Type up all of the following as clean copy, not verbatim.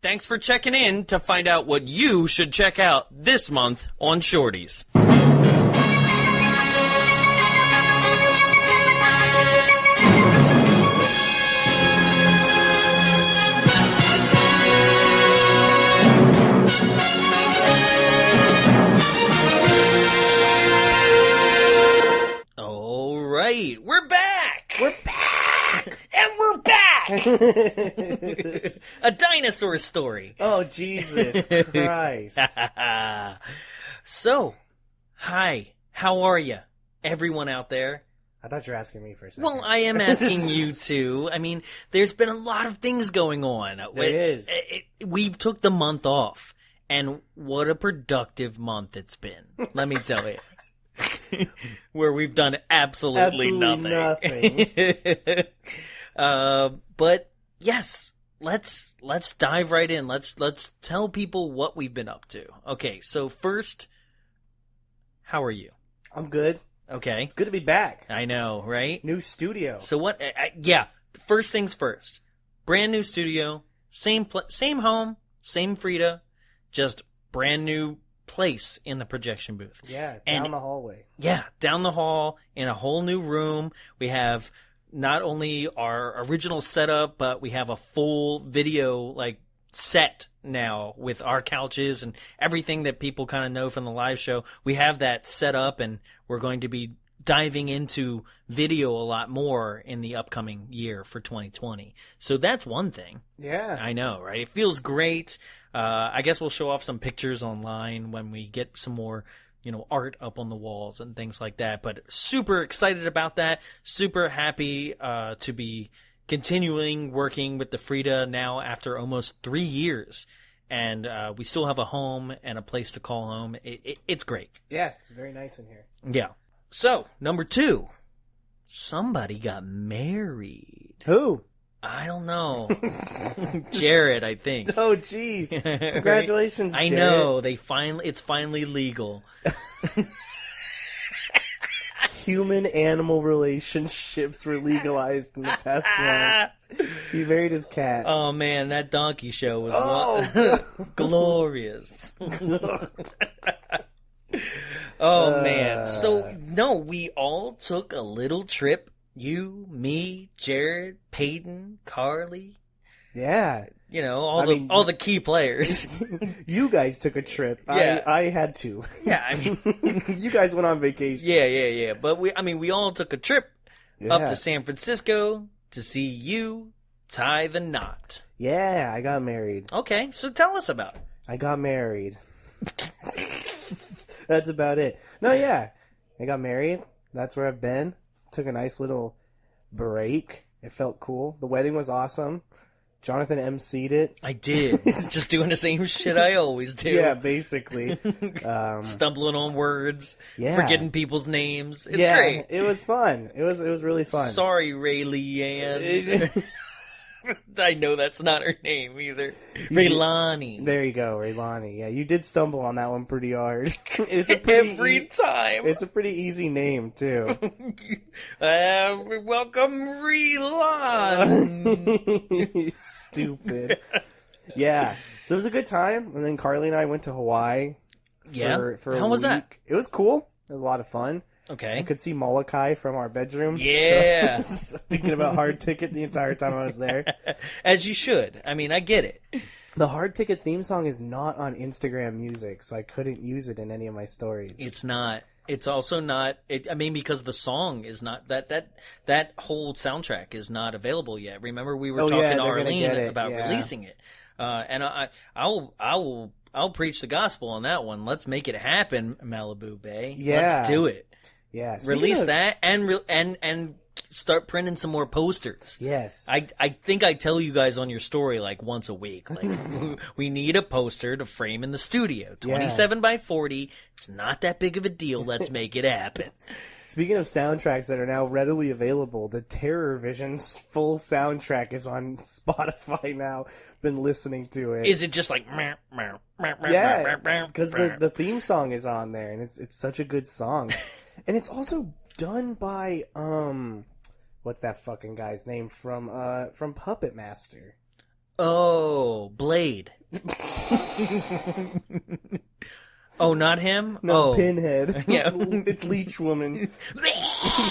Thanks for checking in to find out what you should check out this month on Shorties. All right, we're back! We're back! And we're back! A dinosaur story. Oh, Jesus Christ. So, hi, how are you, everyone out there? I thought you were asking me for a second. Well, I am asking you too. I mean, there's been a lot of things going on. There is. We've took the month off, and what a productive month it's been. Let me tell you. Where we've done absolutely nothing. But yes, let's dive right in. Let's tell people what we've been up to. Okay, so first, how are you? I'm good. Okay. It's good to be back. I know, right? New studio. So what? Yeah. First things first. Brand new studio. Same home. Same Frida. Just brand new place in the projection booth. Yeah, down the hallway. Yeah, down the hall in a whole new room. We have not only our original setup, but we have a full video set now with our couches and everything that people kind of know from the live show. We have that set up, and we're going to be diving into video a lot more in the upcoming year for 2020. So that's one thing. Yeah. I know, right? It feels great. I guess we'll show off some pictures online when we get some more, art up on the walls and things like that. But super excited about that. Super happy to be continuing working with the Frida now after almost 3 years. And we still have a home and a place to call home. It's great. Yeah, it's very nice in here. Yeah. So, number 2. Somebody got married. Who? I don't know. Jared, I think. Oh, jeez. Congratulations, Right? I Jared. know. It's finally legal. Human-animal relationships were legalized in the past month. He married his cat. Oh, man, that donkey show was glorious. Oh, man. So, no, we all took a little trip. You, me, Jared, Peyton, Carly. Yeah. All the key players. You guys took a trip. Yeah. I had to. Yeah, I mean. You guys went on vacation. Yeah. But we all took a trip up Yeah. to San Francisco to see you tie the knot. Yeah, I got married. Okay, so tell us about it. I got married. That's about it. No, yeah. I got married. That's where I've been. Took a nice little break. It felt cool. The wedding was awesome. Jonathan emceed it. I did. Just doing the same shit I always do. Yeah, basically. Stumbling on words. Yeah. Forgetting people's names. It's great. It was fun. It was really fun. Sorry, Ray Leanne. I know that's not her name either. Raylani. There you go, Raylani. Yeah, you did stumble on that one pretty hard. Every time. It's a pretty easy name, too. Welcome, Raylani. Stupid. Yeah. So it was a good time. And then Carly and I went to Hawaii for How a was week. that? It was cool. It was a lot of fun. Okay. I could see Molokai from our bedroom. Yeah. So, thinking about Hard Ticket the entire time I was there. As you should. I mean, I get it. The Hard Ticket theme song is not on Instagram Music, so I couldn't use it in any of my stories. It's not. It's also not. Because the song is not that whole soundtrack is not available yet. Remember, we were talking to Arlene about releasing it, and I'll preach the gospel on that one. Let's make it happen, Malibu Bay. Yeah. Let's do it. Yeah. Release that and start printing some more posters. Yes. I think I tell you guys on your story once a week. We need a poster to frame in the studio. 27 by 40. It's not that big of a deal. Let's make it happen. Speaking of soundtracks that are now readily available, the Terror Vision's full soundtrack is on Spotify now. Been listening to it. Is it just yeah, because the theme song is on there, and it's such a good song. And it's also done by what's that fucking guy's name from Puppet Master? Oh, Blade. Oh, not him? No, oh. Pinhead. Yeah. It's Leech Woman.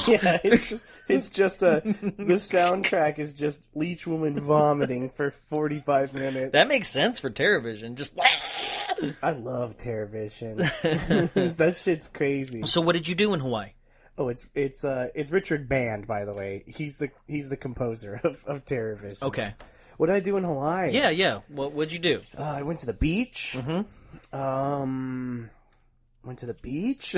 Yeah, it's just the soundtrack is just Leech Woman vomiting for 45 minutes. That makes sense for TerraVision. Just. I love TerraVision. That shit's crazy. So what did you do in Hawaii? Oh, it's Richard Band, by the way. He's the composer of TerraVision. Okay. What did I do in Hawaii? Yeah. What'd you do? I went to the beach. Mm-hmm. Went to the beach.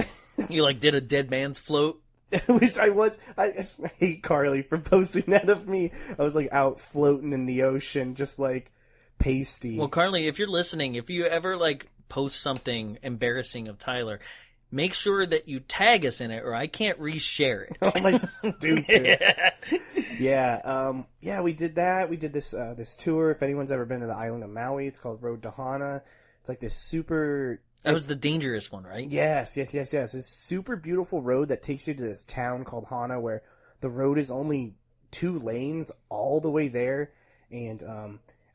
You like did a dead man's float? I hate Carly for posting that of me. I was like out floating in the ocean, just like pasty. Well, Carly, if you're listening, if you ever like post something embarrassing of Tyler, make sure that you tag us in it, or I can't reshare it. Oh, my stupid. Yeah, we did that. We did this tour. If anyone's ever been to the island of Maui, it's called Road to Hana. It's like this super... That was the dangerous one, right? Yes. It's a super beautiful road that takes you to this town called Hana, where the road is only 2 lanes all the way there. And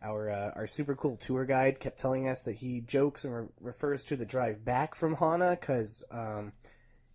our super cool tour guide kept telling us that he jokes and refers to the drive back from Hana, because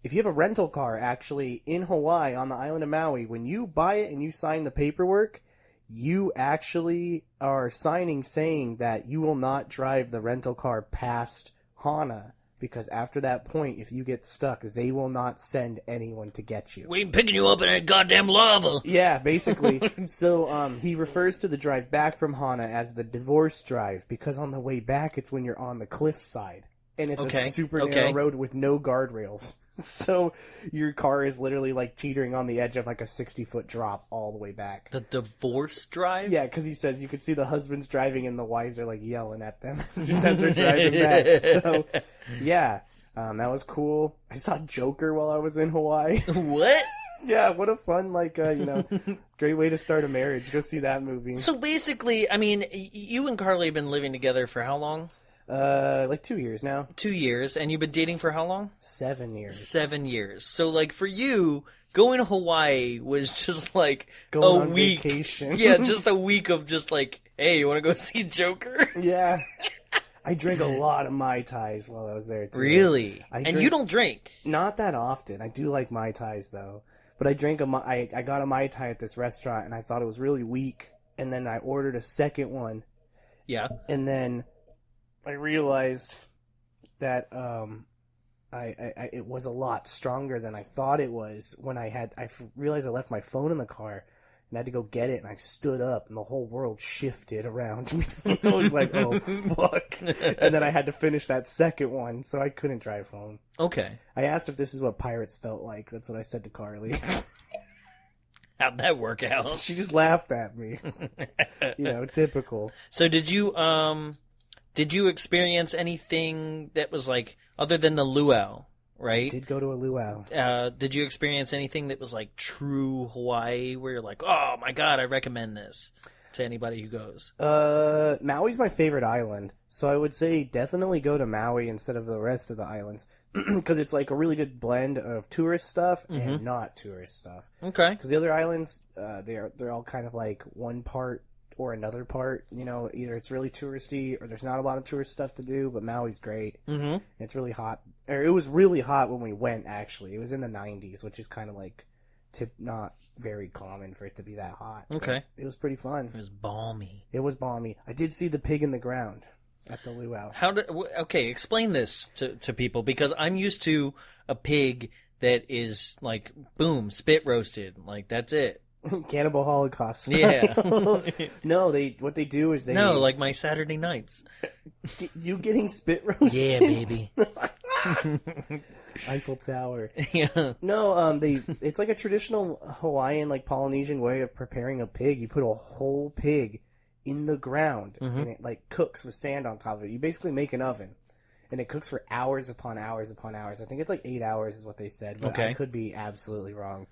if you have a rental car actually in Hawaii on the island of Maui, when you buy it and you sign the paperwork, you actually are signing saying that you will not drive the rental car past Hana, because after that point, if you get stuck, they will not send anyone to get you. We ain't picking you up in that goddamn lava. Yeah, basically. So he refers to the drive back from Hana as the divorce drive, because on the way back, it's when you're on the cliffside. And it's a super narrow road with no guardrails. So your car is literally like teetering on the edge of like a 60-foot drop all the way back. The divorce drive? Yeah, because he says you could see the husbands driving and the wives are like yelling at them as they're driving back. So yeah, that was cool. I saw Joker while I was in Hawaii. What? Yeah, what a fun, great way to start a marriage. Go see that movie. So basically, I mean, you and Carly have been living together for how long? 2 years now. 2 years, and you've been dating for how long? 7 years. 7 years. So, like, for you, going to Hawaii was just like going a on week. Vacation. Yeah, just a week of just like, hey, you want to go see Joker? Yeah. I drank a lot of Mai Tais while I was there, too. Really? You don't drink? Not that often. I do like Mai Tais, though. But I got a Mai Tai at this restaurant, and I thought it was really weak. And then I ordered a second one. Yeah. And then I realized that it was a lot stronger than I thought it was when I realized I left my phone in the car and I had to go get it, and I stood up and the whole world shifted around me. I was like, oh fuck. And then I had to finish that second one, so I couldn't drive home. Okay. I asked if this is what pirates felt like. That's what I said to Carly. How'd that work out? She just laughed at me. Typical. So did you experience anything that was like, other than the luau, right? I did go to a luau. Did you experience anything that was like true Hawaii, where you're like, oh my god, I recommend this to anybody who goes? Maui's my favorite island, so I would say definitely go to Maui instead of the rest of the islands, because it's like a really good blend of tourist stuff and not tourist stuff. Okay. Because the other islands, they're all kind of like one part or another part, either it's really touristy or there's not a lot of tourist stuff to do, but Maui's great. Mm-hmm. It's really hot. Or it was really hot when we went, actually. It was in the 90s, which is kind of like not very common for it to be that hot. Okay. But it was pretty fun. It was balmy. It was balmy. I did see the pig in the ground at the luau. Okay, explain this to people, because I'm used to a pig that is like, boom, spit roasted. Like, that's it. Cannibal Holocaust style. Yeah. No, what they do is they... No, like my Saturday nights. You getting spit roasted? Yeah, baby. Eiffel Tower. Yeah. No, it's like a traditional Hawaiian, like Polynesian way of preparing a pig. You put a whole pig in the ground, and it like cooks with sand on top of it. You basically make an oven, and it cooks for hours upon hours upon hours. I think it's like 8 hours is what they said, but I could be absolutely wrong.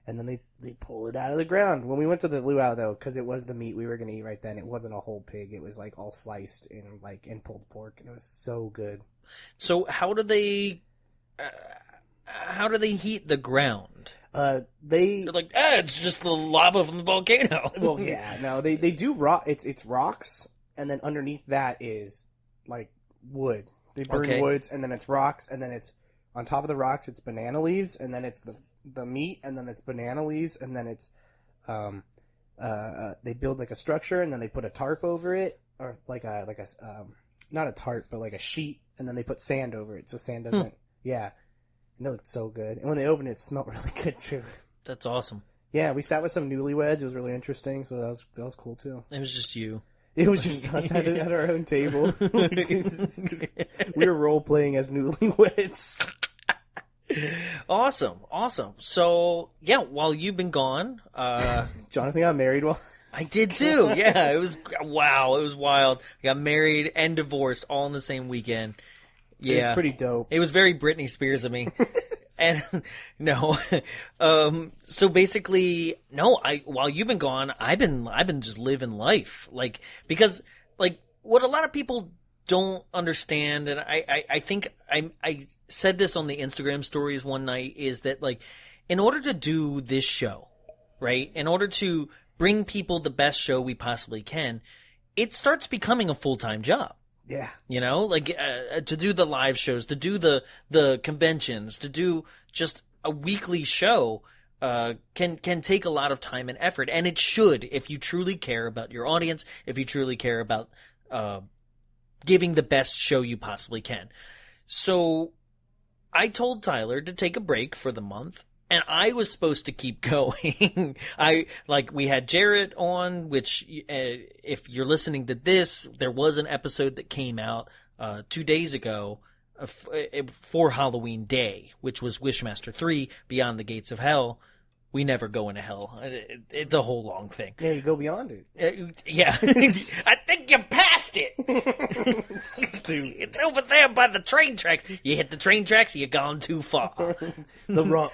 And then they pull it out of the ground. When we went to the luau, though, because it was the meat we were going to eat right then, it wasn't a whole pig. It was like all sliced and pulled pork, and it was so good. So how do they... how do they heat the ground? They're like, it's just the lava from the volcano. Well, yeah, no, they do rock. It's rocks, and then underneath that is like wood. They burn woods, and then it's rocks, and then it's on top of the rocks. It's banana leaves, and then it's the meat, and then it's banana leaves, and then it's they build like a structure, and then they put a tarp over it, or like a not a tarp, but like a sheet, and then they put sand over it, so sand doesn't. Yeah. And they looked so good. And when they opened it, it smelled really good, too. That's awesome. Yeah, we sat with some newlyweds. It was really interesting, so that was cool, too. It was just you. It was just us at our own table. We were role-playing as newlyweds. Awesome. So, yeah, while you've been gone... Jonathan got married while... I did, too. Yeah, it was... Wow, it was wild. I got married and divorced all in the same weekend. Yeah. It was pretty dope. It was very Britney Spears of me. And no. So basically, no, while you've been gone, I've been just living life. Like, because like what a lot of people don't understand, and I think I said this on the Instagram stories one night, is that like in order to do this show, right? In order to bring people the best show we possibly can, it starts becoming a full-time job. Yeah. You know, like to do the live shows, to do the conventions, to do just a weekly show can take a lot of time and effort. And it should, if you truly care about your audience, if you truly care about giving the best show you possibly can. So I told Tyler to take a break for the month. And I was supposed to keep going. We had Jarrett on, which, if you're listening to this, there was an episode that came out, 2 days ago, for Halloween Day, which was Wishmaster 3, Beyond the Gates of Hell. We never go into hell. It's a whole long thing. Yeah, you go beyond it. Yeah. I think you passed it. Dude, it's over there by the train tracks. You hit the train tracks, you've gone too far. The wrong...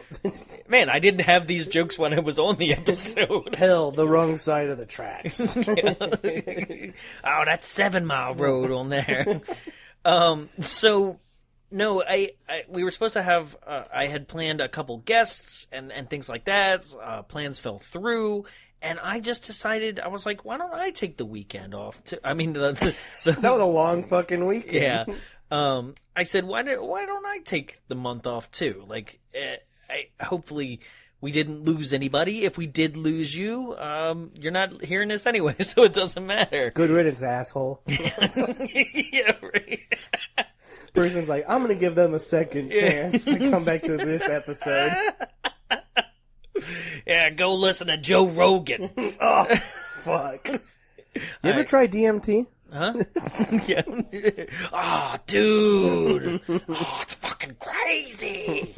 Man, I didn't have these jokes when I was on the episode. Hell, the wrong side of the tracks. Oh, that's 7 Mile Road on there. So... No, we were supposed to have, I had planned a couple guests and things like that. Plans fell through. And I just decided, I was like, why don't I take the weekend off? That was a long fucking weekend. Yeah. I said, why don't I take the month off too? Like, hopefully we didn't lose anybody. If we did lose you, you're not hearing this anyway, so it doesn't matter. Good riddance, asshole. Yeah, right. Person's like, I'm going to give them a second chance to come back to this episode. Yeah, go listen to Joe Rogan. Oh, fuck. You ever try DMT? Huh? Yeah. Oh, dude. Oh, it's fucking crazy.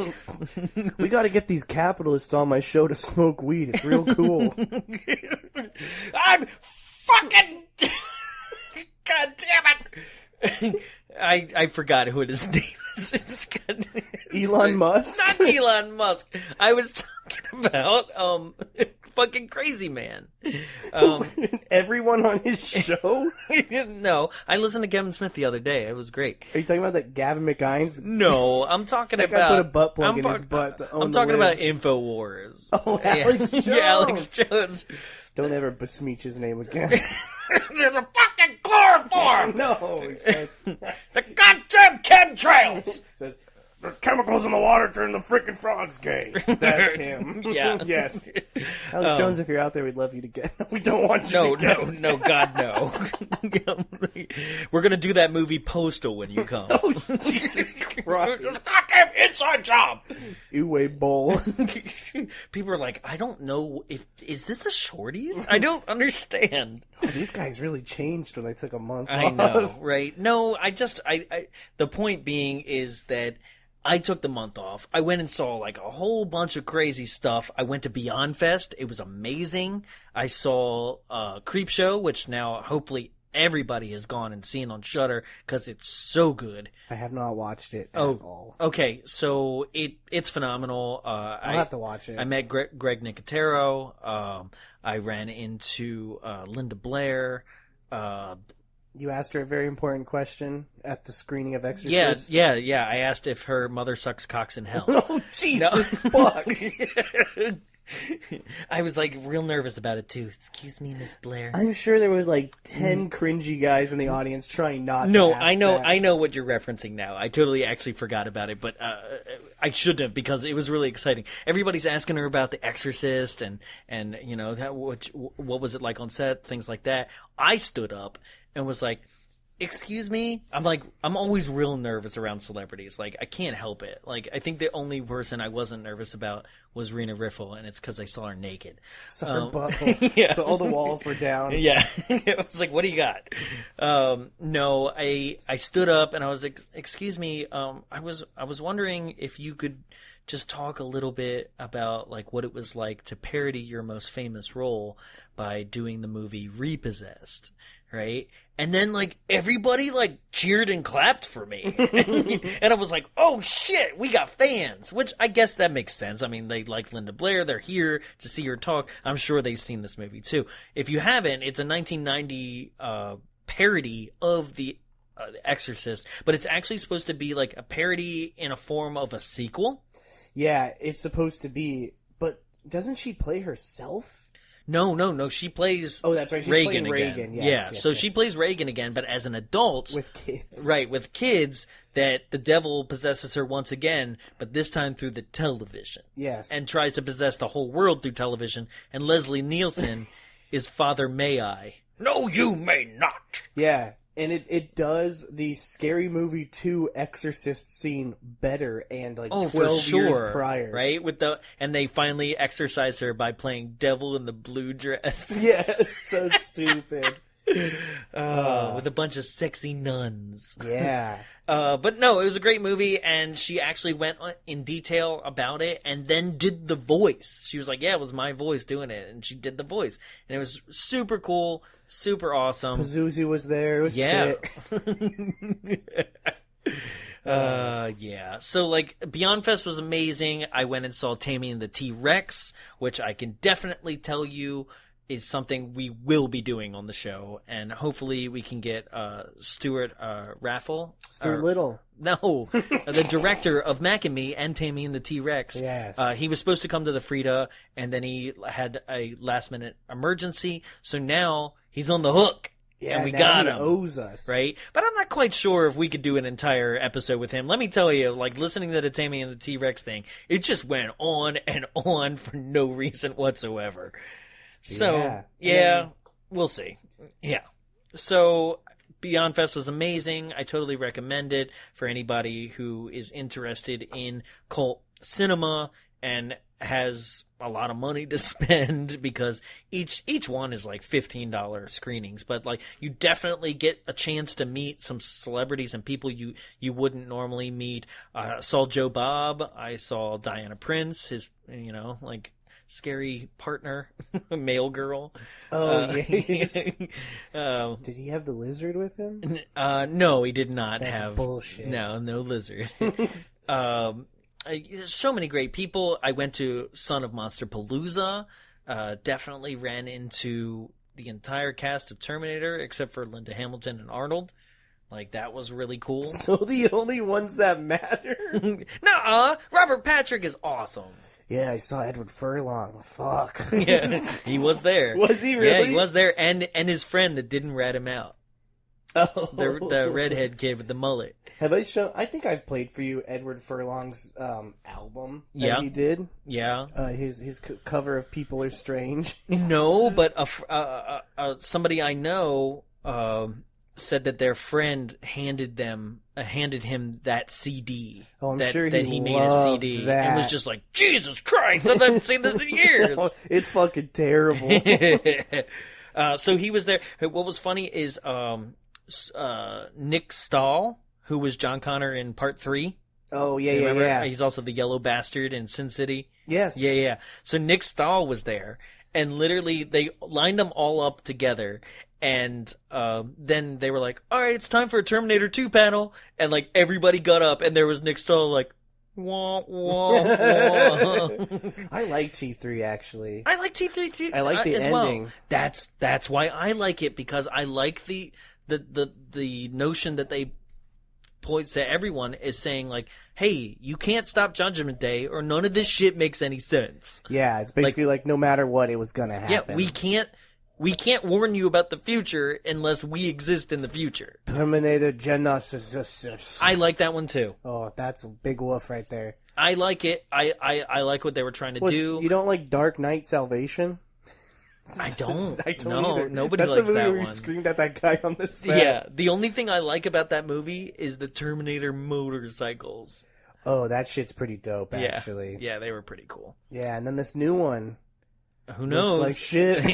We got to get these capitalists on my show to smoke weed. It's real cool. I'm fucking... God damn it. I forgot who his name is. Elon Musk? Not Elon Musk. I was talking about fucking Crazy Man. Everyone on his show? No, I listened to Kevin Smith the other day. It was great. Are you talking about that Gavin McInes? No, I'm talking that about... guy put a butt plug in his butt to own I'm talking about libs. InfoWars. Oh, Alex Jones! Yeah, Alex Jones. Don't ever besmirch his name again. There's a fucking chloroform! No, he said. The goddamn chemtrails! Says, there's chemicals in the water turn the frickin' frogs gay. That's him. Yeah. Yes. Alex Jones, if you're out there, we'd love you to get... We don't want you to get... No, God, no. We're gonna do that movie Postal when you come. Oh, Jesus Christ. It's a goddamn inside job! Uwe Bowl. People are like, I don't know if... Is this a Shorties? I don't understand. Oh, these guys really changed when they took a month off. I know, right? No, the point being is that I took the month off. I went and saw like a whole bunch of crazy stuff. I went to Beyond Fest. It was amazing. I saw Creep Show, which now hopefully everybody has gone and seen on Shudder because it's so good. I have not watched it at all. Okay, so it's phenomenal. I'll have to watch it. I met Greg Nicotero. I ran into Linda Blair. You asked her a very important question at the screening of Exorcist. Yeah. I asked if her mother sucks cocks in hell. Oh, Jesus, fuck. I was like real nervous about it too. Excuse me, Miss Blair. I'm sure there was like 10 cringy guys in the audience trying not to No, ask I know, that. I know what you're referencing now. I totally actually forgot about it, but I shouldn't have because it was really exciting. Everybody's asking her about The Exorcist and you know what was it like on set, things like that. I stood up and was like, excuse me? I'm always real nervous around celebrities. Like, I can't help it. Like, I think the only person I wasn't nervous about was Rena Riffel, and it's because I saw her naked. Saw her butthole. Yeah. So all the walls were down. Yeah. I was like, what do you got? No, I stood up and I was like, excuse me, I was wondering if you could just talk a little bit about like what it was like to parody your most famous role by doing the movie Repossessed, right? And then like everybody like cheered and clapped for me. And I was like, oh shit, we got fans, which I guess that makes sense. I mean, they like Linda Blair. They're here to see her talk. I'm sure they've seen this movie too. If you haven't, it's a 1990 parody of The Exorcist, but it's actually supposed to be like a parody in a form of a sequel. Yeah, it's supposed to be, but doesn't she play herself? No. She plays. Oh, that's right. She's Reagan playing again. Reagan. Yes, So she plays Reagan again, but as an adult with kids. Right, with kids. That the devil possesses her once again, but this time through the television. Yes, and tries to possess the whole world through television. And Leslie Nielsen is Father May I. No, you may not. Yeah. And it does the Scary Movie 2 Exorcist scene better and like 12 years prior. Right? And they finally exorcise her by playing Devil in the Blue Dress. Yes, so stupid. With a bunch of sexy nuns. Yeah. But no, it was a great movie, and she actually went in detail about it and then did the voice. She was like, yeah, it was my voice doing it, and she did the voice. And it was super cool, super awesome. Pazuzu was there. It was sick. Yeah. So, like, Beyond Fest was amazing. I went and saw Tammy and the T-Rex, which I can definitely tell you is something we will be doing on the show, and hopefully we can get Stuart Raffle. Stuart Little. No, the director of Mac and Me and Tammy and the T-Rex. Yes. He was supposed to come to the Frida, and then he had a last-minute emergency, so now he's on the hook. Yeah, and we now got he him. Owes us. Right? But I'm not quite sure if we could do an entire episode with him. Let me tell you, like, listening to the Tammy and the T-Rex thing, it just went on and on for no reason whatsoever. So, yeah, we'll see. Yeah. So, Beyond Fest was amazing. I totally recommend it for anybody who is interested in cult cinema and has a lot of money to spend, because each one is like $15 screenings, but like you definitely get a chance to meet some celebrities and people you wouldn't normally meet. I saw Joe Bob. I saw Diana Prince, his, like, scary partner, male girl. Oh, yes. Did he have the lizard with him? No, he did not. That's bullshit. No lizard. So many great people. I went to Son of Monster Palooza. Definitely ran into the entire cast of Terminator except for Linda Hamilton and Arnold. Like, that was really cool. So the only ones that matter? Nuh-uh. Robert Patrick is awesome. Yeah, I saw Edward Furlong. Fuck. Yeah, he was there. Was he really? Yeah, he was there, and his friend that didn't rat him out. Oh. The redhead kid with the mullet. Have I shown? I think I've played for you Edward Furlong's album that he did. Yeah. His cover of People Are Strange. No, but somebody I know said that their friend handed him that CD. Oh, I'm that, sure that he made a CD that. and was just like, Jesus Christ, I haven't seen this in years. No, it's fucking terrible. So he was there. What was funny is Nick Stahl, who was John Connor in Part 3. Oh, yeah. He's also the yellow bastard in Sin City. Yes. Yeah. So Nick Stahl was there, and literally they lined them all up together. And then they were like, all right, it's time for a Terminator 2 panel. And, like, everybody got up, and there was Nick Stahl, like, wah, wah, wah. I like T3, actually. I like T3 too. I like the as ending. Well. That's why I like it, because I like the the notion that they points to everyone is saying like, hey, you can't stop Judgment Day or none of this shit makes any sense. Yeah, it's basically like no matter what, it was gonna happen. Yeah, we can't warn you about the future unless we exist in the future. Terminator Genesis. I like that one too. Oh, that's a big woof right there. I like it. I like what they were trying to do. You don't like Dark Knight Salvation? I don't. I don't either. Nobody That's likes the movie that where one. we screamed at that guy on the set. Yeah, the only thing I like about that movie is the Terminator motorcycles. Oh, that shit's pretty dope, actually. Yeah, they were pretty cool. Yeah, and then this new one. Who knows? Looks like shit.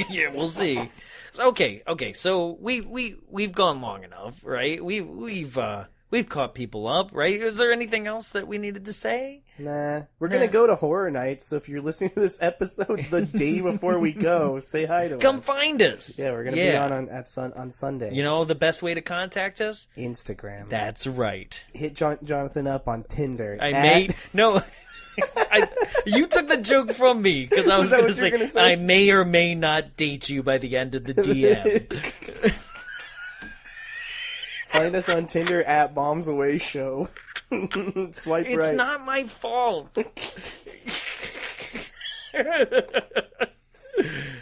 Yeah, we'll see. So, okay. So we've gone long enough, right? We've caught people up, right? Is there anything else that we needed to say? Nah. We're going to go to Horror Nights, so if you're listening to this episode the day before we go, say hi to us. Come find us. Yeah, we're going to be on Sunday. You know the best way to contact us? Instagram. That's right. Hit Jonathan up on Tinder. You took the joke from me because I was going to say I may or may not date you by the end of the DM. Find us on Tinder at bombsawayshow. Swipe right. It's not my fault.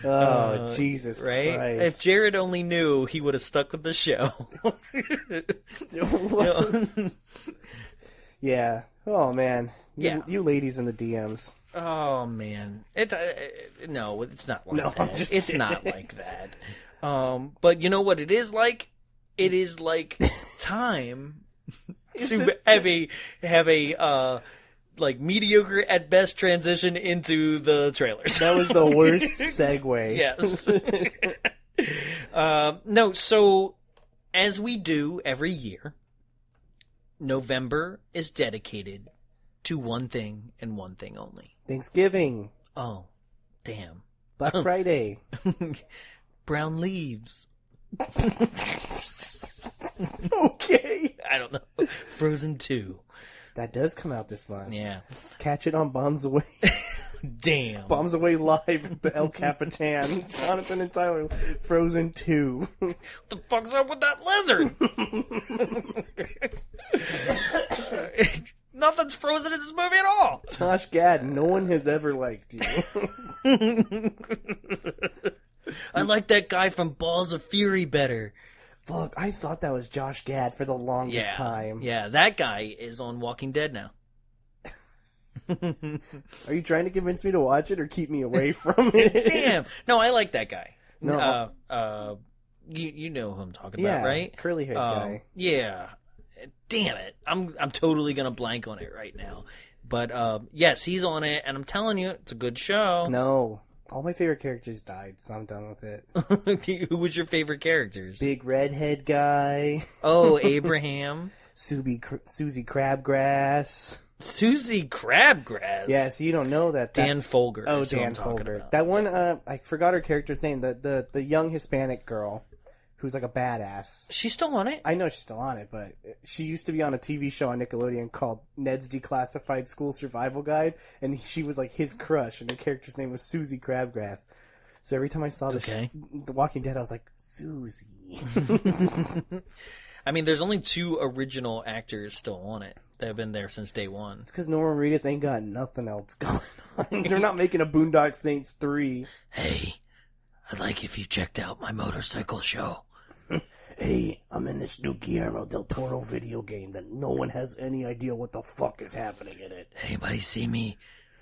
Oh, Jesus right? Christ. If Jared only knew, he would have stuck with the show. Yeah. Oh, man. Yeah. You ladies in the DMs. Oh, man. No, it's not like that. It's not like that. But you know what it is like? It is like time to have a like mediocre at best transition into the trailers. That was the worst segue. Yes. No, so as we do every year, November is dedicated to one thing and one thing only. Thanksgiving. Oh, damn. Black Friday. Brown leaves. Okay. I don't know. Frozen 2. That does come out this month. Yeah. Catch it on Bombs Away. Damn. Bombs Away live at the El Capitan. Jonathan and Tyler. Frozen 2. What the fuck's up with that lizard? Nothing's frozen in this movie at all. Josh Gad, no one has ever liked you. I like that guy from Balls of Fury better. Fuck, I thought that was Josh Gad for the longest time. Yeah, that guy is on Walking Dead now. Are you trying to convince me to watch it or keep me away from it? Damn. No, I like that guy. No. You know who I'm talking about, right? Curly haired guy. Yeah. Damn it. I'm totally gonna blank on it right now. But yes, he's on it, and I'm telling you, it's a good show. No. All my favorite characters died, so I'm done with it. Who was your favorite characters? Big redhead guy. Oh, Abraham. Susie Crabgrass. Susie Crabgrass? Yeah, so you don't know that. Dan Folger. Oh, Dan Folger. That one, I forgot her character's name. The young Hispanic girl who's like a badass. She's still on it? I know she's still on it, but she used to be on a TV show on Nickelodeon called Ned's Declassified School Survival Guide, and she was like his crush, and her character's name was Susie Crabgrass. So every time I saw The Walking Dead, I was like, Susie. I mean, there's only 2 original actors still on it that have been there since day one. It's because Norman Reedus ain't got nothing else going on. They're not making a Boondock Saints 3. Hey, I'd like if you checked out my motorcycle show. Hey, I'm in this new Guillermo del Toro video game that no one has any idea what the fuck is happening in it. Anybody see me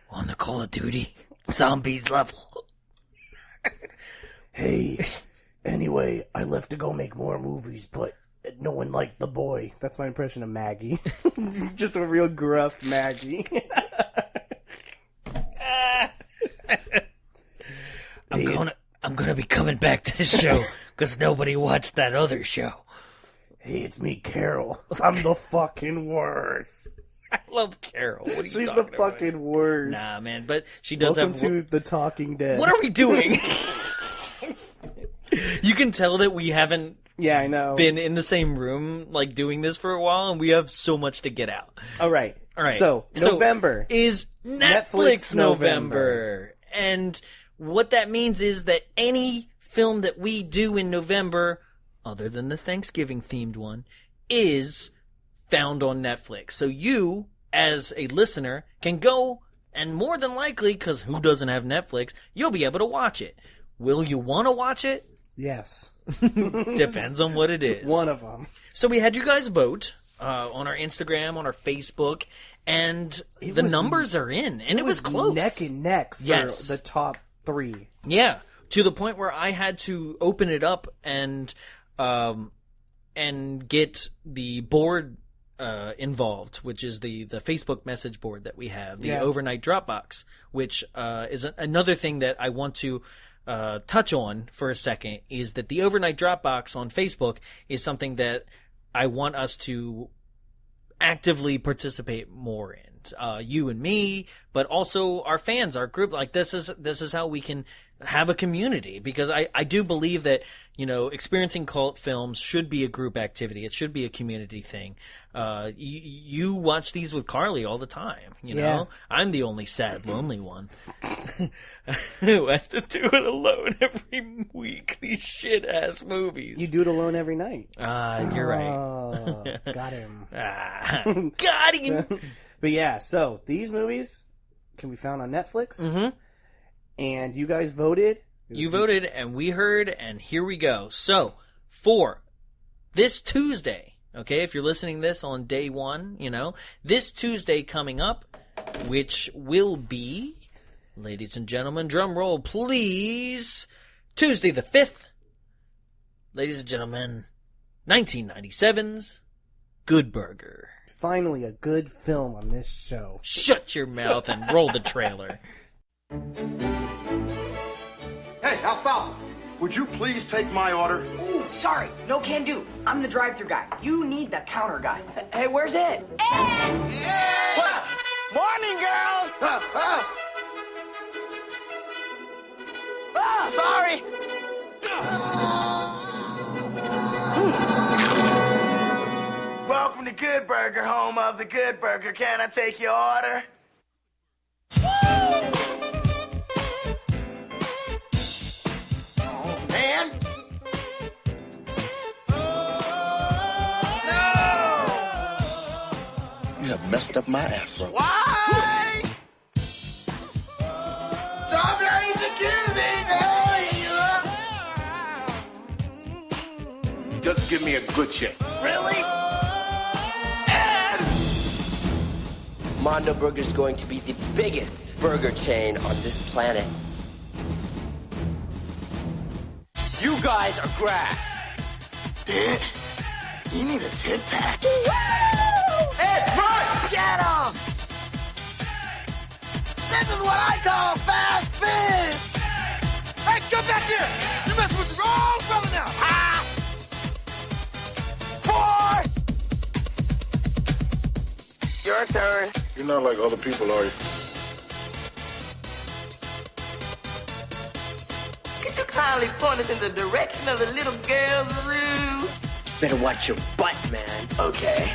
on the Call of Duty Zombies level? Hey, anyway, I left to go make more movies, but no one liked the boy. That's my impression of Maggie. Just a real gruff Maggie. I'm gonna be coming back to the show because nobody watched that other show. Hey, it's me, Carol. I'm the fucking worst. I love Carol. What are you She's talking the fucking about? worst. Nah, man, but she does Welcome have... to The Talking Dead. What are we doing? You can tell that we haven't I know. been in the same room like doing this for a while, and we have so much to get out. All right. So, November is Netflix November. And what that means is that any film that we do in November other than the Thanksgiving themed one, is found on Netflix. So you, as a listener, can go and more than likely, because who doesn't have Netflix, you'll be able to watch it. Will you want to watch it? Yes. Depends on what it is. One of them. So we had you guys vote on our Instagram, on our Facebook, and the numbers are in, and it was close. Neck and neck for the top 3. Yeah, to the point where I had to open it up and get the board involved, which is the Facebook message board that we have, the overnight Dropbox, which is another thing that I want to touch on for a second, is that the overnight Dropbox on Facebook is something that I want us to actively participate more in. You and me, but also our fans, our group. Like this is how we can have a community, because I do believe that, experiencing cult films should be a group activity. It should be a community thing. You watch these with Carly all the time, you know? I'm the only sad, lonely one who has to do it alone every week. These shit-ass movies. You do it alone every night. You're right. Oh, got him. Got him! But yeah, so these movies can be found on Netflix. Mm-hmm. And you guys voted. You voted, and we heard, and here we go. So, for this Tuesday, okay, if you're listening this on day 1, this Tuesday coming up, which will be, ladies and gentlemen, drum roll, please, Tuesday the 5th, ladies and gentlemen, 1997's Good Burger. Finally, a good film on this show. Shut your mouth and roll the trailer. Hey, Alfalfa, would you please take my order? Ooh, sorry, no can do. I'm the drive-thru guy. You need the counter guy. Hey, where's Ed? Ed! What? Morning, girls! Sorry! Welcome to Good Burger, home of the Good Burger. Can I take your order? And? You have messed up my afro. Why? Strawberry jacuzzi, Just give me a good shake. Really? And? Mondo Burger's going to be the biggest burger chain on this planet. You guys are grass. Dude, you need a tit tac. Ed, run! Get him! This is what I call fast food! Hey, come back here! You're messing with the wrong fella now! Ha! 4! Your turn. You're not like other people, are you? Could you kindly point us in the direction of the little girl's room? Better watch your butt, man. Okay.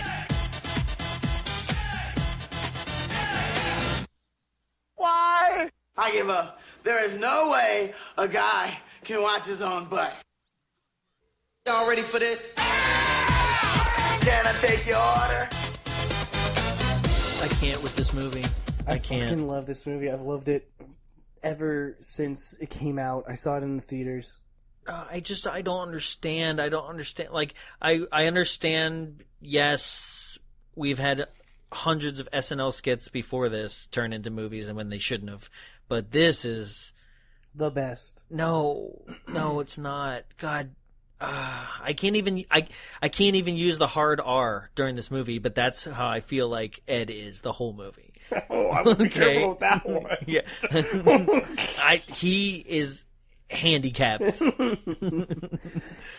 Why? I give up. There is no way a guy can watch his own butt. Y'all ready for this? Can I take your order? I can't with this movie. I can't. fucking love this movie. I've loved it ever since it came out. I saw it in the theaters. I don't understand. Like, I understand, yes, we've had hundreds of SNL skits before this turn into movies and when they shouldn't have. But this is... The best. No, it's not. God, I can't even use the hard R during this movie, but that's how I feel like Ed is the whole movie. Oh, I would be careful with that one. Yeah. He is handicapped.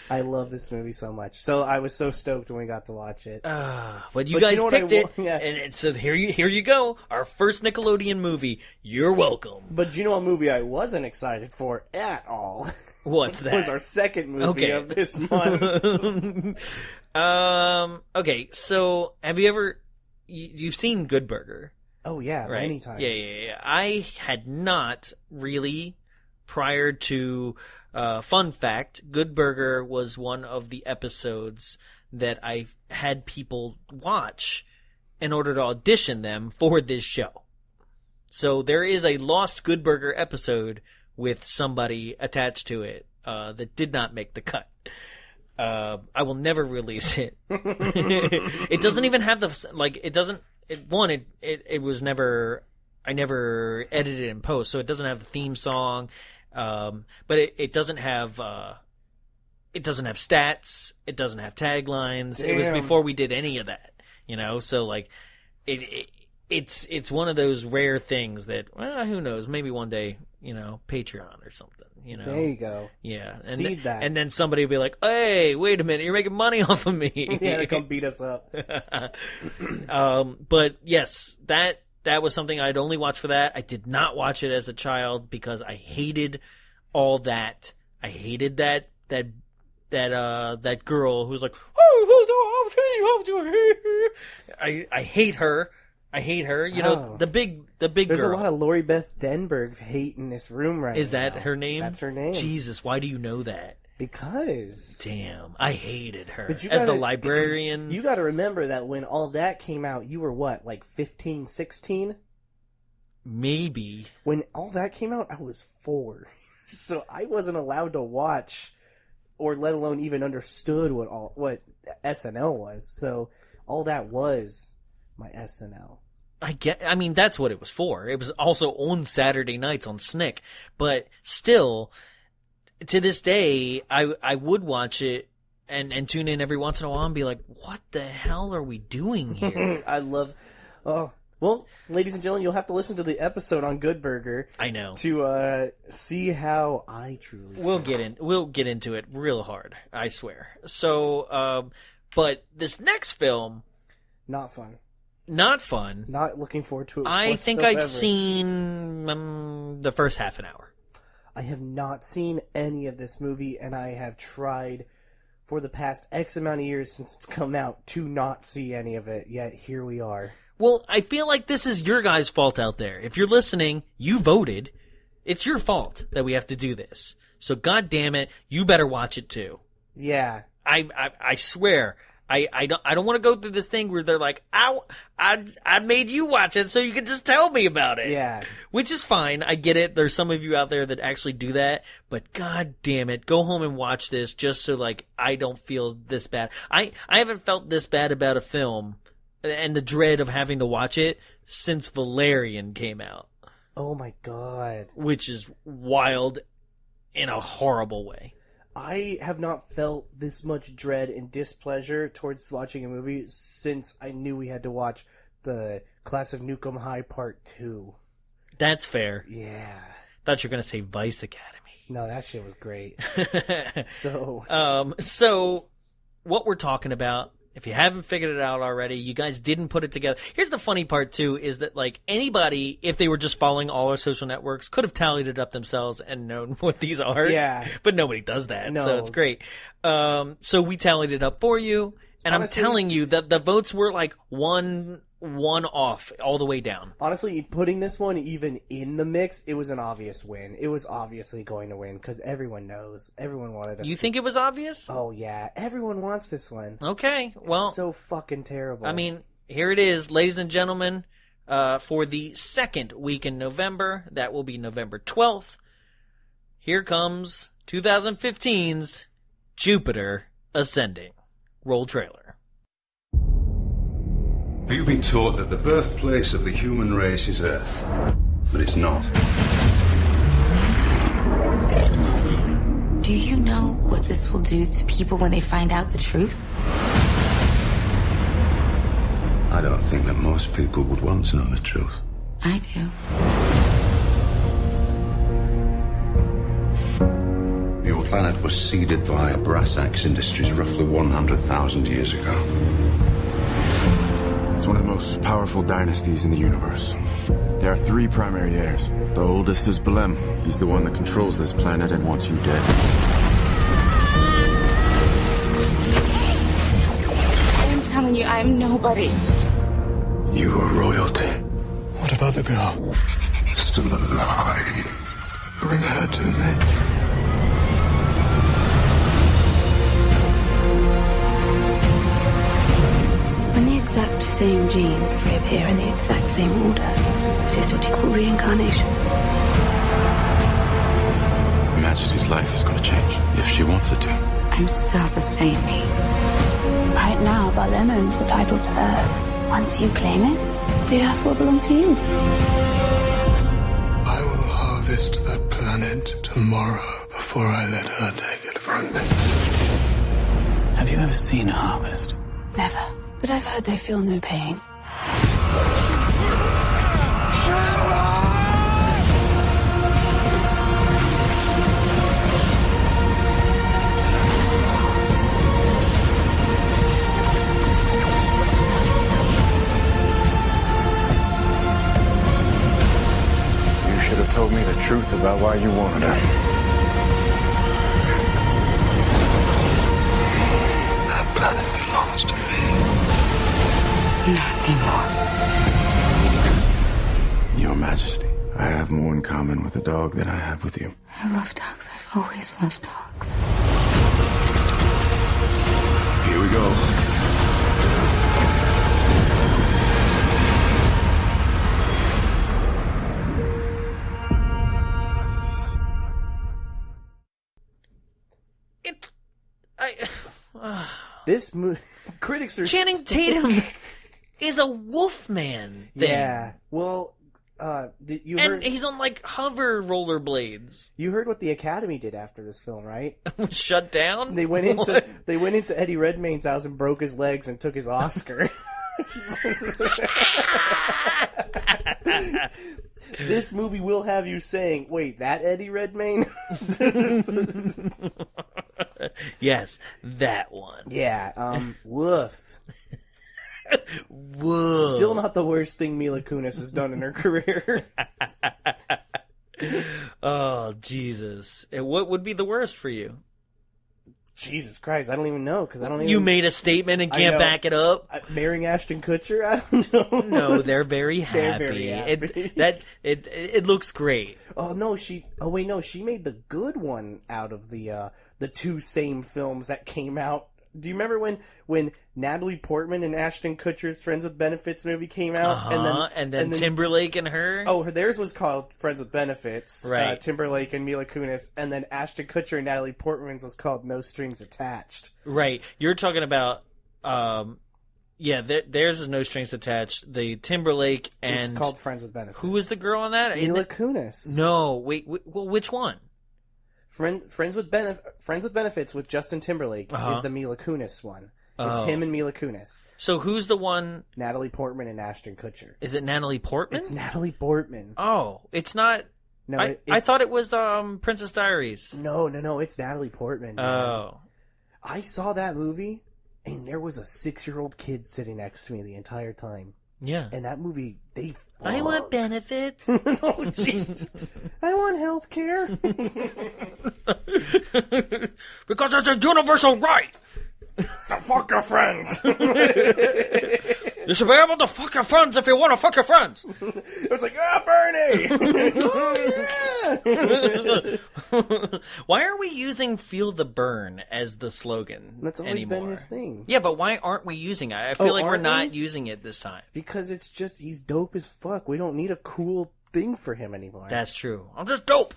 I love this movie so much. So I was so stoked when we got to watch it. But you guys picked it, yeah. and so here you go. Our first Nickelodeon movie. You're welcome. But you know what movie I wasn't excited for at all? What's that? It was our second movie of this month. Okay, so have you ever... You've seen Good Burger, Oh, yeah, right? many times. Yeah. I had not really... prior to fun fact, Good Burger was one of the episodes that I had people watch in order to audition them for this show. So there is a lost Good Burger episode with somebody attached to it that did not make the cut. I will never release it. It doesn't even have it was never, I never edited it in post, so it doesn't have the theme song, but it doesn't have stats, it doesn't have taglines. Damn. It was before we did any of that, so like, it's one of those rare things that, well, who knows, maybe one day, Patreon or something, There you go. Yeah. Seed that. And then somebody will be like, hey, wait a minute, you're making money off of me. Yeah, they come beat us up. But yes, that was something I'd only watch for that. I did not watch it as a child because I hated all that. I hated that girl who's like, I hate her. I hate her. The big There's girl. There's a lot of Lori Beth Denberg hate in this room right now. Is that her name? That's her name. Jesus, why do you know that? Because. Damn, I hated her. But as the librarian. You got to remember that when all that came out, you were what, like 15, 16? Maybe. When all that came out, I was 4. So I wasn't allowed to watch, or let alone even understood what SNL was. So all that was my SNL. I mean, that's what it was for. It was also on Saturday nights on Snick. But still, to this day, I would watch it and tune in every once in a while and be like, what the hell are we doing here? I love... Oh, well, ladies and gentlemen, you'll have to listen to the episode on Good Burger. I know. To see how I truly feel. We'll get into it real hard, I swear. So, but this next film... Not fun. Not fun. Not looking forward to it I think I've seen the first half an hour. I have not seen any of this movie, and I have tried for the past X amount of years since it's come out to not see any of it, yet here we are. Well, I feel like this is your guys' fault out there. If you're listening, you voted. It's your fault that we have to do this. So, God damn it, you better watch it too. Yeah. I swear. I don't want to go through this thing where they're like, I made you watch it so you can just tell me about it. Yeah. Which is fine. I get it. There's some of you out there that actually do that. But God damn it. Go home and watch this just so like I don't feel this bad. I haven't felt this bad about a film and the dread of having to watch it since Valerian came out. Oh my God. Which is wild in a horrible way. I have not felt this much dread and displeasure towards watching a movie since I knew we had to watch the Class of Nukem High Part 2. That's fair. Yeah. Thought you were going to say Vice Academy. No, that shit was great. So what we're talking about, if you haven't figured it out already, you guys didn't put it together. Here's the funny part, too, is that, like, anybody, if they were just following all our social networks, could have tallied it up themselves and known what these are. Yeah. But nobody does that, no. So it's great. So we tallied it up for you, and honestly, I'm telling you that the votes were, like, one off all the way down. Honestly, putting this one even in the mix, it was an obvious win. It was obviously going to win because everyone knows. Everyone wanted us. You think it was obvious? Oh yeah, everyone wants this one. Okay, well, it's so fucking terrible. I mean, here it is, ladies and gentlemen. For the second week in November, that will be November 12th. Here comes 2015's Jupiter Ascending. Roll trailer. You've been taught that the birthplace of the human race is Earth, but it's not. Do you know what this will do to people when they find out the truth? I don't think that most people would want to know the truth. I do. Your planet was seeded by brass axe industries roughly 100,000 years ago. It's one of the most powerful dynasties in the universe. There are 3 primary heirs. The oldest is Belem. He's the one that controls this planet and wants you dead. I'm telling you, I'm nobody. You are royalty. What about the girl? Still alive. Bring her to me. exact same genes reappear in the exact same order. It is what you call reincarnation. Her Majesty's life is going to change if she wants it to. I'm still the same me. Right now, Balem owns the title to Earth. Once you claim it, the Earth will belong to you. I will harvest that planet tomorrow before I let her take it from me. Have you ever seen a harvest? Never. But I've heard they feel no pain. You should have told me the truth about why you wanted her. That planet belongs to me. Not anymore. Your Majesty, I have more in common with a dog than I have with you. I love dogs. I've always loved dogs. Here we go. This movie, critics are Channing Tatum is a Wolfman thing. Yeah. Well, you and heard he's on like hover rollerblades. you heard what the Academy did after this film, right? Shut down. They went into Eddie Redmayne's house and broke his legs and took his Oscar. This movie will have you saying, "Wait, that Eddie Redmayne?" Yes, that one. Yeah. Woof. Whoa. Still not the worst thing Mila Kunis has done in her career. Oh, Jesus. What would be the worst for you? Jesus Christ, I don't even know because I don't even. You made a statement and can't back it up. Marrying Ashton Kutcher? I don't know. No, they're very happy. They're very happy. It looks great. Oh no, she made the good one out of the two same films that came out. Do you remember when Natalie Portman and Ashton Kutcher's Friends with Benefits movie came out? And then Timberlake and her? Oh, theirs was called Friends with Benefits. Right. Timberlake and Mila Kunis. And then Ashton Kutcher and Natalie Portman's was called No Strings Attached. Right. You're talking about... theirs is No Strings Attached. The Timberlake and... It's called Friends with Benefits. Who was the girl on that? Mila Kunis. No, wait, well, which one? Friends with Benefits with Justin Timberlake is the Mila Kunis one. It's him and Mila Kunis. So who's the one? Natalie Portman and Ashton Kutcher. Is it Natalie Portman? It's Natalie Portman. Oh, it's not. No, I thought it was Princess Diaries. No, it's Natalie Portman. Man. Oh, I saw that movie, and there was a 6-year-old kid sitting next to me the entire time. Yeah, and that movie, they. I want benefits. Oh Jesus! I want health care because it's a universal right. To fuck your friends. You should be able to fuck your friends if you want to fuck your friends. It's like, Bernie! Oh, yeah! Why are we using Feel the Burn as the slogan That's always been his thing. Yeah, but why aren't we using it? I feel like we're not using it this time. Because it's just, he's dope as fuck. We don't need a cool thing for him anymore. That's true. I'm just dope.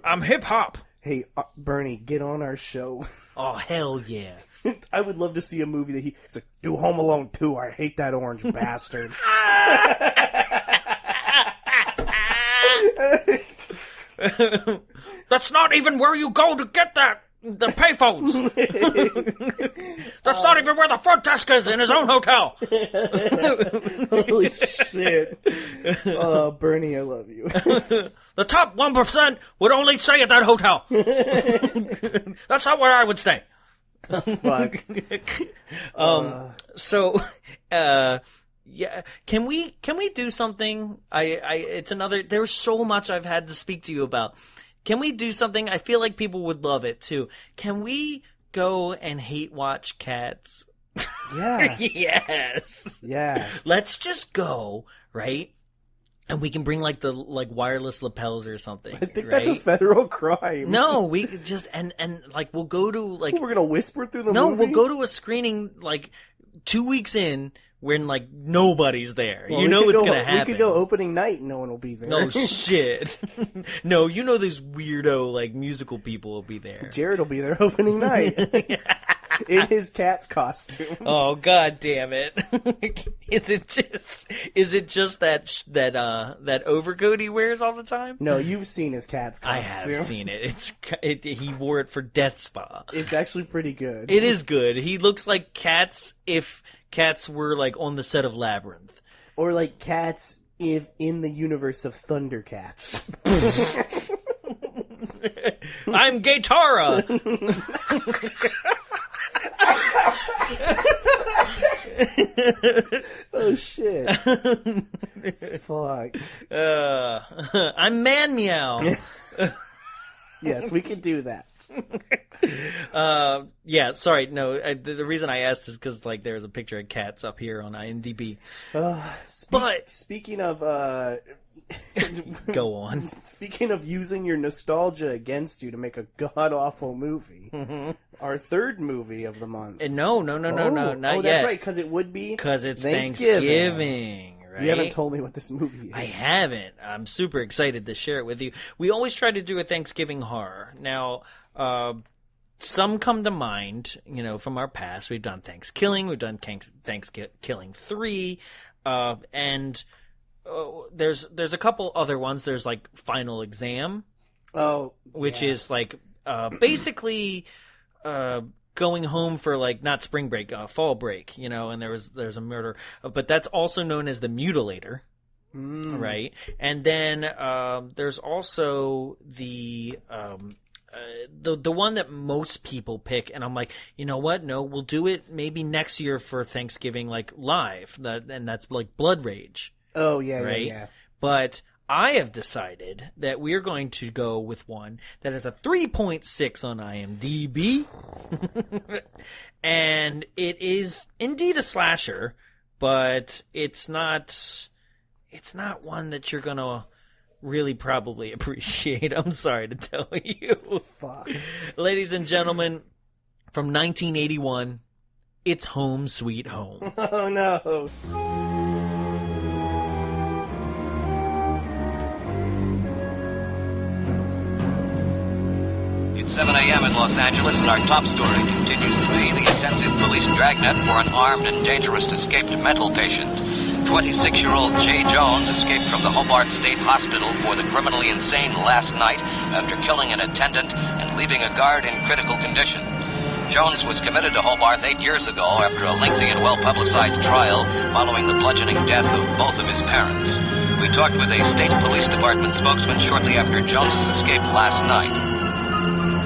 I'm hip-hop. Hey, Bernie, get on our show. Oh, hell yeah. I would love to see a movie that he's like, do Home Alone 2. I hate that orange bastard. That's not even where you go to get the payphones. That's not even where the front desk is in his own hotel. Holy shit. Oh, Bernie, I love you. The top 1% would only stay at that hotel. That's not where I would stay. Oh, fuck. Yeah, can we do something? There's so much I've had to speak to you about. Can we do something? I feel like people would love it too. Can we go and hate watch Cats? Yeah. Yes. Yeah. Let's just go, right? And we can bring like wireless lapels or something. I think that's a federal crime. No, we just and like we'll go to like we're gonna whisper through the movie. No, we'll go to a screening like 2 weeks in when like nobody's there. Well, you know it's gonna happen. We could go opening night and no one will be there. Oh shit! No, you know these weirdo like musical people will be there. Jared will be there opening night in his cat's costume. Oh god damn it! Is it just that overcoat he wears all the time? No, you've seen his cat's costume. I have seen it. He wore it for Death Spa. It's actually pretty good. It is good. He looks like Cats if Cats were like on the set of Labyrinth, or like Cats if in the universe of Thundercats. I'm Gaitara. Oh shit! Fuck. I'm Man Meow. Yes, we can do that. Yeah, sorry. No, the reason I asked is because like there's a picture of Cats up here on IMDb. But speaking of, go on. Speaking of using your nostalgia against you to make a god awful movie, our third movie of the month. No, not yet. That's right, because it would be because it's Thanksgiving. Right? You haven't told me what this movie is. I haven't. I'm super excited to share it with you. We always try to do a Thanksgiving horror. Now, some come to mind, from our past. We've done Thanksgiving, we've done Thanksgiving 3, and there's a couple other ones. There's like Final Exam, which is like basically going home for like not spring break, fall break, and there's a murder, but that's also known as the Mutilator, right? And then there's also the one that most people pick, and I'm like, you know what? No, we'll do it maybe next year for Thanksgiving, like live, and that's like Blood Rage. Oh yeah, right? yeah. But I have decided that we're going to go with one that is a 3.6 on IMDb. And it is indeed a slasher, but it's not one that you're going to really probably appreciate. I'm sorry to tell you. Fuck. Ladies and gentlemen, from 1981, it's Home Sweet Home. Oh no. It's 7 a.m. in Los Angeles, and our top story continues to be the intensive police dragnet for an armed and dangerous escaped mental patient. 26-year-old Jay Jones escaped from the Hobart State Hospital for the criminally insane last night after killing an attendant and leaving a guard in critical condition. Jones was committed to Hobart 8 years ago after a lengthy and well-publicized trial following the bludgeoning death of both of his parents. We talked with a state police department spokesman shortly after Jones's escape last night.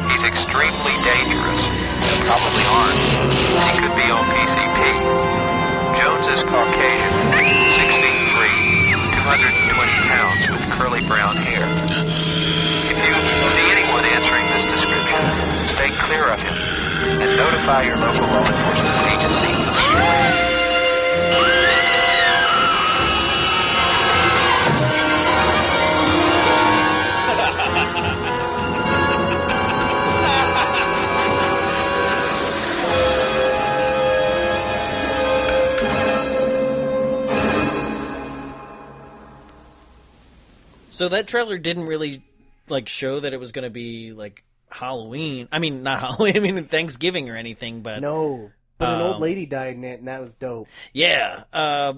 He's extremely dangerous and probably armed. He could be on PCP. Jones is Caucasian, 6 feet 3, 220 pounds with curly brown hair. If you see anyone answering this description, stay clear of him and notify your local law enforcement agency. So that trailer didn't really like show that it was going to be like Halloween. I mean, not Halloween. I mean Thanksgiving or anything. But no. But an old lady died in it, and that was dope. Yeah.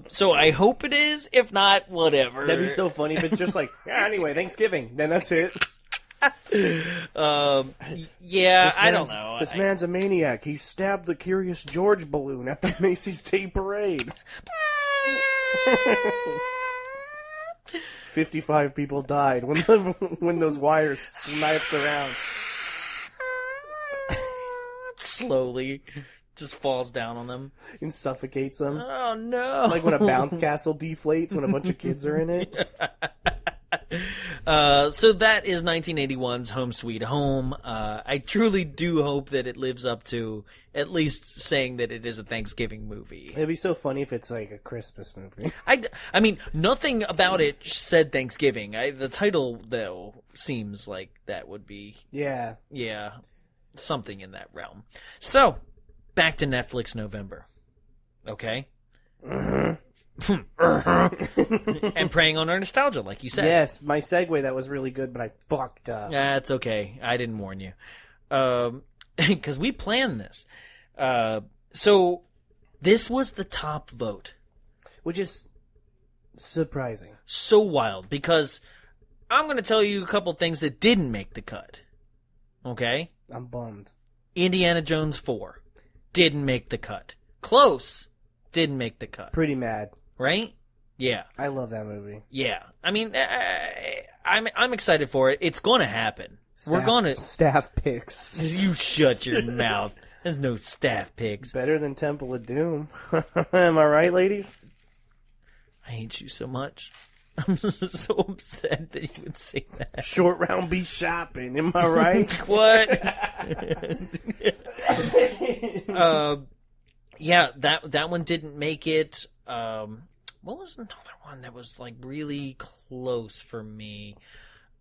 So I hope it is. If not, whatever. That'd be so funny if it's just like, anyway, Thanksgiving. Then that's it. Yeah, I don't know. This man's a maniac. He stabbed the Curious George balloon at the Macy's Day Parade. 55 people died when those wires sniped around. Slowly. Just falls down on them. And suffocates them. Oh, no. Like when a bounce castle deflates when a bunch of kids are in it. So that is 1981's Home Sweet Home. I truly do hope that it lives up to at least saying that it is a Thanksgiving movie. It'd be so funny if it's like a Christmas movie. I mean, nothing about it said Thanksgiving. The title, though, seems like that would be... Yeah. Yeah. Something in that realm. So, back to Netflix November. Okay? And preying on our nostalgia, like you said. Yes, my segue, that was really good, but I fucked up. That's okay. I didn't warn you. Because we planned this. So, this was the top vote. Which is surprising. So wild, because I'm going to tell you a couple things that didn't make the cut. Okay? I'm bummed. Indiana Jones 4 didn't make the cut. Close didn't make the cut. Pretty mad. Right? Yeah. I love that movie. Yeah. I mean, I'm excited for it. It's going to happen. We're going to... Staff picks. You shut your mouth. There's no staff picks. Better than Temple of Doom. Am I right, ladies? I hate you so much. I'm so upset that you would say that. Short round be shopping. Am I right? What? Yeah, that one didn't make it. What was another one that was like really close for me?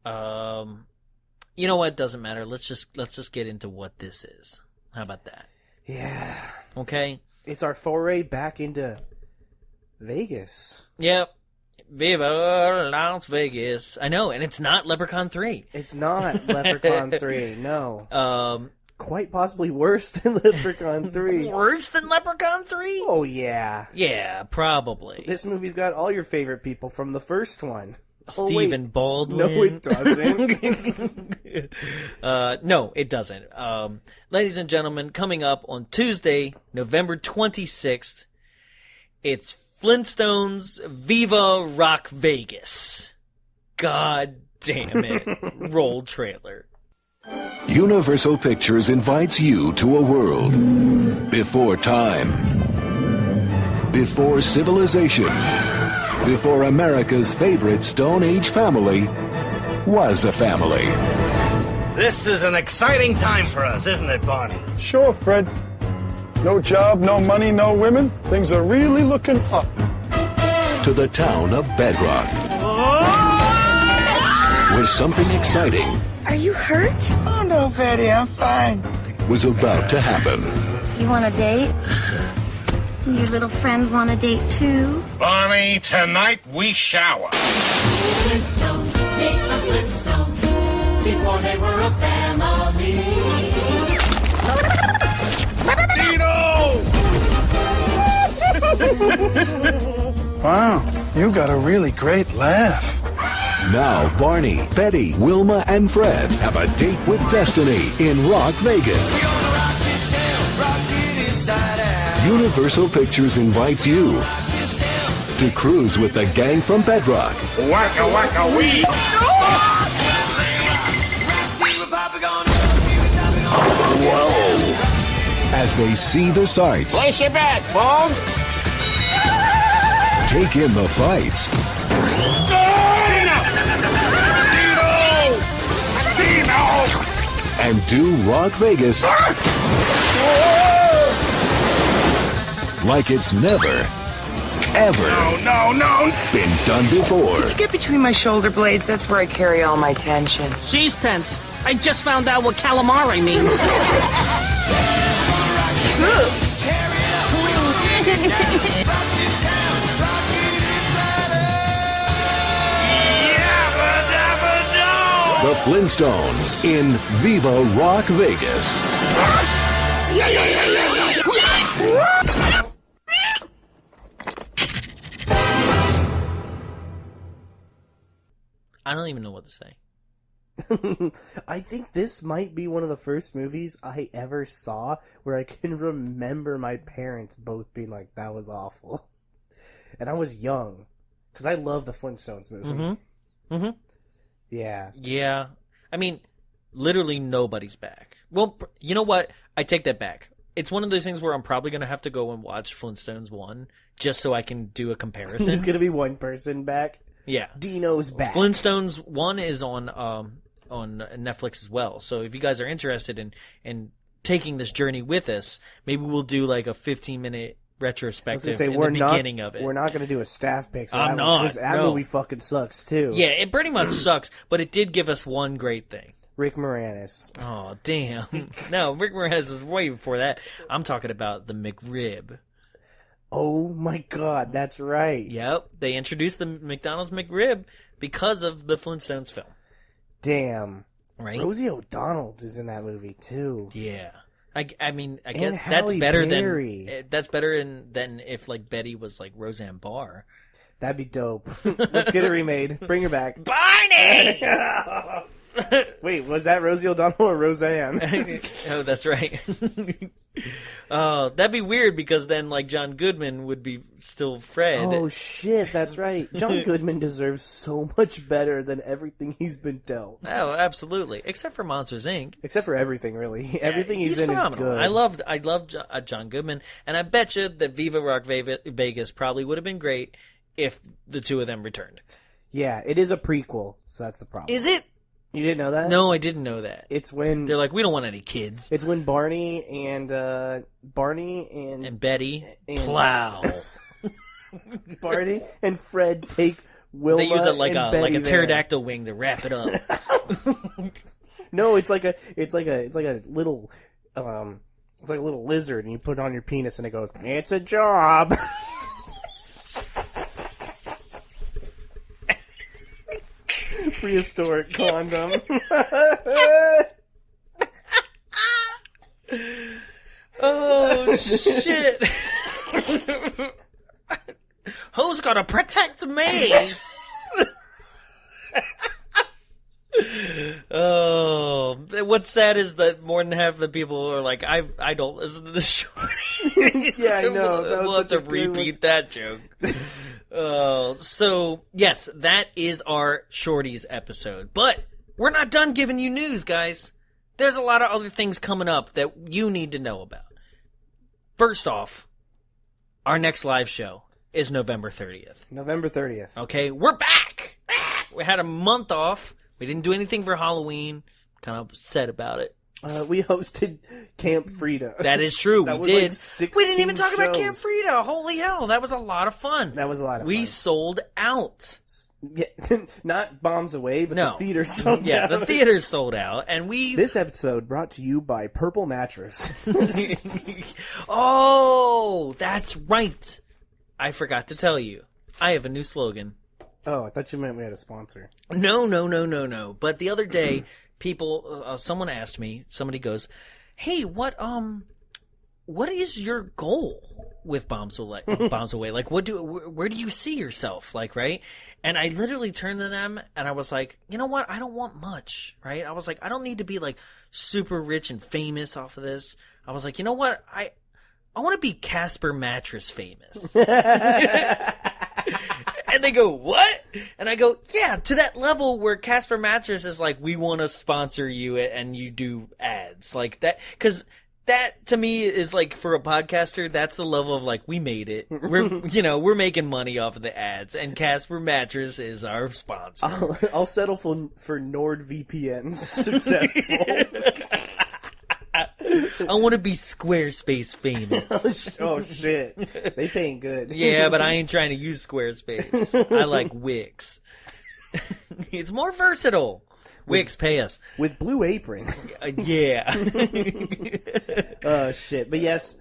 You know what? Doesn't matter. Let's just get into what this is. How about that? Yeah. Okay. It's our foray back into Vegas. Yep. Viva Las Vegas. I know, and it's not Leprechaun 3. It's not Leprechaun 3, no. Quite possibly worse than Leprechaun 3. Worse than Leprechaun 3? Oh, yeah. Yeah, probably. This movie's got all your favorite people from the first one. Stephen Baldwin. No, it doesn't. No, it doesn't. Ladies and gentlemen, coming up on Tuesday, November 26th, it's Flintstones Viva Rock Vegas. God damn it. Roll trailer. Universal Pictures invites you to a world before time, before civilization, before America's favorite Stone Age family was a family. This is an exciting time for us, isn't it, Barney? Sure, Fred. No job, no money, no women. Things are really looking up. To the town of Bedrock. Where something exciting. Are you hurt? Oh, no, Betty, I'm fine. Was about to happen. You want a date? Your little friend want a date too? Barney, tonight we shower. Flintstones, meet the Flintstones, before they were a family. Wow, you got a really great laugh. Now Barney, Betty, Wilma, and Fred have a date with destiny in Rock Vegas. Universal Pictures invites you to cruise with the gang from Bedrock. Waka waka wee. Whoa! As they see the sights. Place your bet, folks. Take in the fights. And do Rock Vegas like it's never, ever been done before. Could you get between my shoulder blades? That's where I carry all my tension. She's tense. I just found out what calamari means. The Flintstones in Viva Rock Vegas. I don't even know what to say. I think this might be one of the first movies I ever saw where I can remember my parents both being like, that was awful. And I was young. Because I love the Flintstones movies. Mm-hmm. Mm-hmm. Yeah. Yeah. I mean, literally nobody's back. Well, you know what? I take that back. It's one of those things where I'm probably going to have to go and watch Flintstones 1 just so I can do a comparison. There's going to be one person back. Yeah. Dino's back. Flintstones 1 is on Netflix as well. So if you guys are interested in taking this journey with us, maybe we'll do like a 15-minute retrospective in the beginning of it. We're not going to do a staff pick. So I'm not. Because that movie fucking sucks, too. Yeah, it pretty much sucks, but it did give us one great thing. Rick Moranis. Oh, damn. No, Rick Moranis was way before that. I'm talking about the McRib. Oh my God, that's right. Yep, they introduced the McDonald's McRib because of the Flintstones film. Damn. Right? Rosie O'Donnell is in that movie too. Yeah. I mean, I And guess that's Halle better Berry. than if like Betty was like Roseanne Barr. That'd be dope. Let's get it remade. Bring her back. Barney! Wait, was that Rosie O'Donnell or Roseanne? Oh, that's right. That'd be weird because then like John Goodman would be still Fred. Oh shit, that's right. John Goodman deserves so much better than everything he's been dealt. Oh, absolutely. Except for Monsters, Inc. Except for everything, really. Everything he's in phenomenal. is good. I loved John Goodman, and I bet you that Viva Rock Vegas probably would have been great if the two of them returned. Yeah, it is a prequel, so that's the problem. Is it? You didn't know that? No, I didn't know that. It's when They're like, we don't want any kids. it's when Barney and Betty and- plow. Barney and Fred take Wilma. They use it like and a Betty there. pterodactyl wing to wrap it up. No, it's like a little lizard, and you put it on your penis, and it goes, "It's a job." Prehistoric condom. Oh shit! Who's gonna protect me? Oh, what's sad is that more than half of the people are like, I don't listen to the show. Yeah, I know. That was We'll have such to a good repeat that joke. So yes, that is our Shorties episode. But we're not done giving you news, guys. There's a lot of other things coming up that you need to know about. First off, our next live show is November 30th. November 30th. Okay, we're back! We had a month off. We didn't do anything for Halloween. Kind of upset about it. We hosted Camp Frida. That is true. That We was did. like 16 we didn't even talk about shows. Camp Frida. Holy hell, that was a lot of fun. That was a lot of We fun. sold out. Yeah, not Bombs Away, but No. the theater sold out. Yeah, the theater sold out, and we. This episode brought to you by Purple Mattress. Oh, that's right. I forgot to tell you. I have a new slogan. Oh, I thought you meant we had a sponsor. No. But the other day, people, someone asked me. Somebody goes, "Hey, what is your goal with Bombs Away? Like, where do you see yourself? Like, right?" And I literally turned to them and I was like, "You know what? I don't want much, right? I was like, I don't need to be like super rich and famous off of this. I was like, you know what? I want to be Casper Mattress famous." And they go, "What?" And I go, "Yeah, to that level where Casper Mattress is like, we want to sponsor you and you do ads like that." Because that to me is like, for a podcaster, that's the level of like, we made it. We're making money off of the ads, and Casper Mattress is our sponsor. I'll settle for NordVPN successful. I want to be Squarespace famous. Oh shit, they paying good. Yeah, but I ain't trying to use Squarespace. I like Wix. It's more versatile. Wix, pay us. With Blue Apron. Yeah. Oh shit, but yes,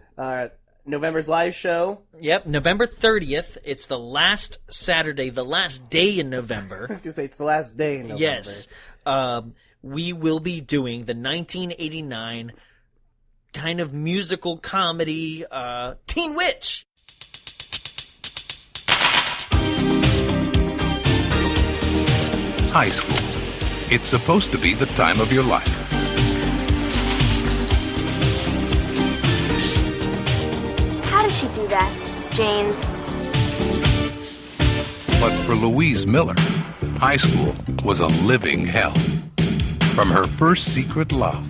November's live show. Yep, November 30th. It's the last Saturday, the last day in November. I was gonna say it's the last day in November. Yes. We will be doing the 1989 kind of musical comedy, Teen Witch. High school. It's supposed to be the time of your life. How does she do that, James? But for Louise Miller, high school was a living hell. From her first secret love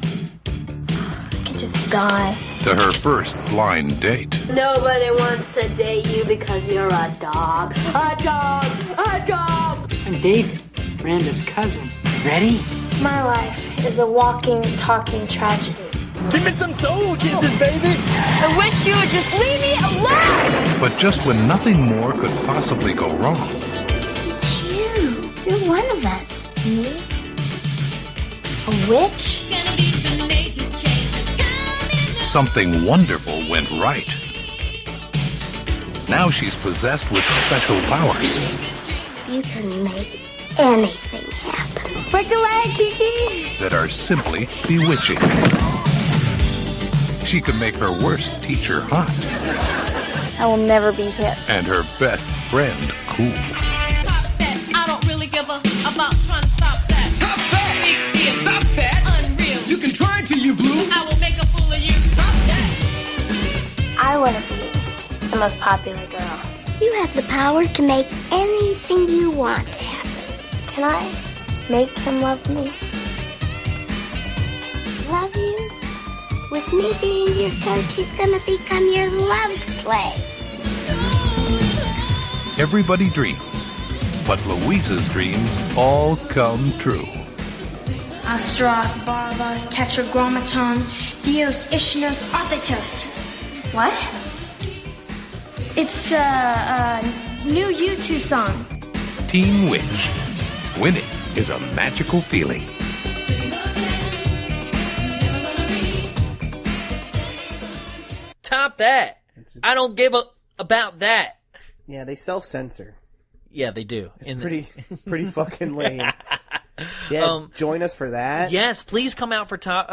I could just die. to her first blind date. Nobody wants to date you because you're a dog. A dog! A dog! I'm David, Miranda's cousin. Ready? My life is a walking, talking tragedy. Give me some soul kisses, baby! I wish you would just leave me alone! But just when nothing more could possibly go wrong, It's you. You're one of us. Me? A witch? something wonderful went right. Now she's possessed with special powers. You can make anything happen. Break a leg, Kiki! That are simply bewitching. She can make her worst teacher hot. I will never be hit. And her best friend cool. I don't really give a about trying to stop that. Stop that! Big deal. Stop that! Unreal. You can try to, you blue. I will make a fool of you. Stop that. I want to be the most popular girl. You have the power to make anything you want to happen. Can I make him love me? Love you? With me being your coach, he's gonna become your love slave. Everybody dreams, but Louisa's dreams all come true. Astroth, Barbas, Tetragrammaton, Theos, Ishnos, Arthetos. What? It's a new U2 song. Teen Witch. Winning is a magical feeling. Top that. I don't give a about that. Yeah, they self-censor. Yeah, they do. It's pretty fucking lame. Yeah, join us for that. Yes, please come out for top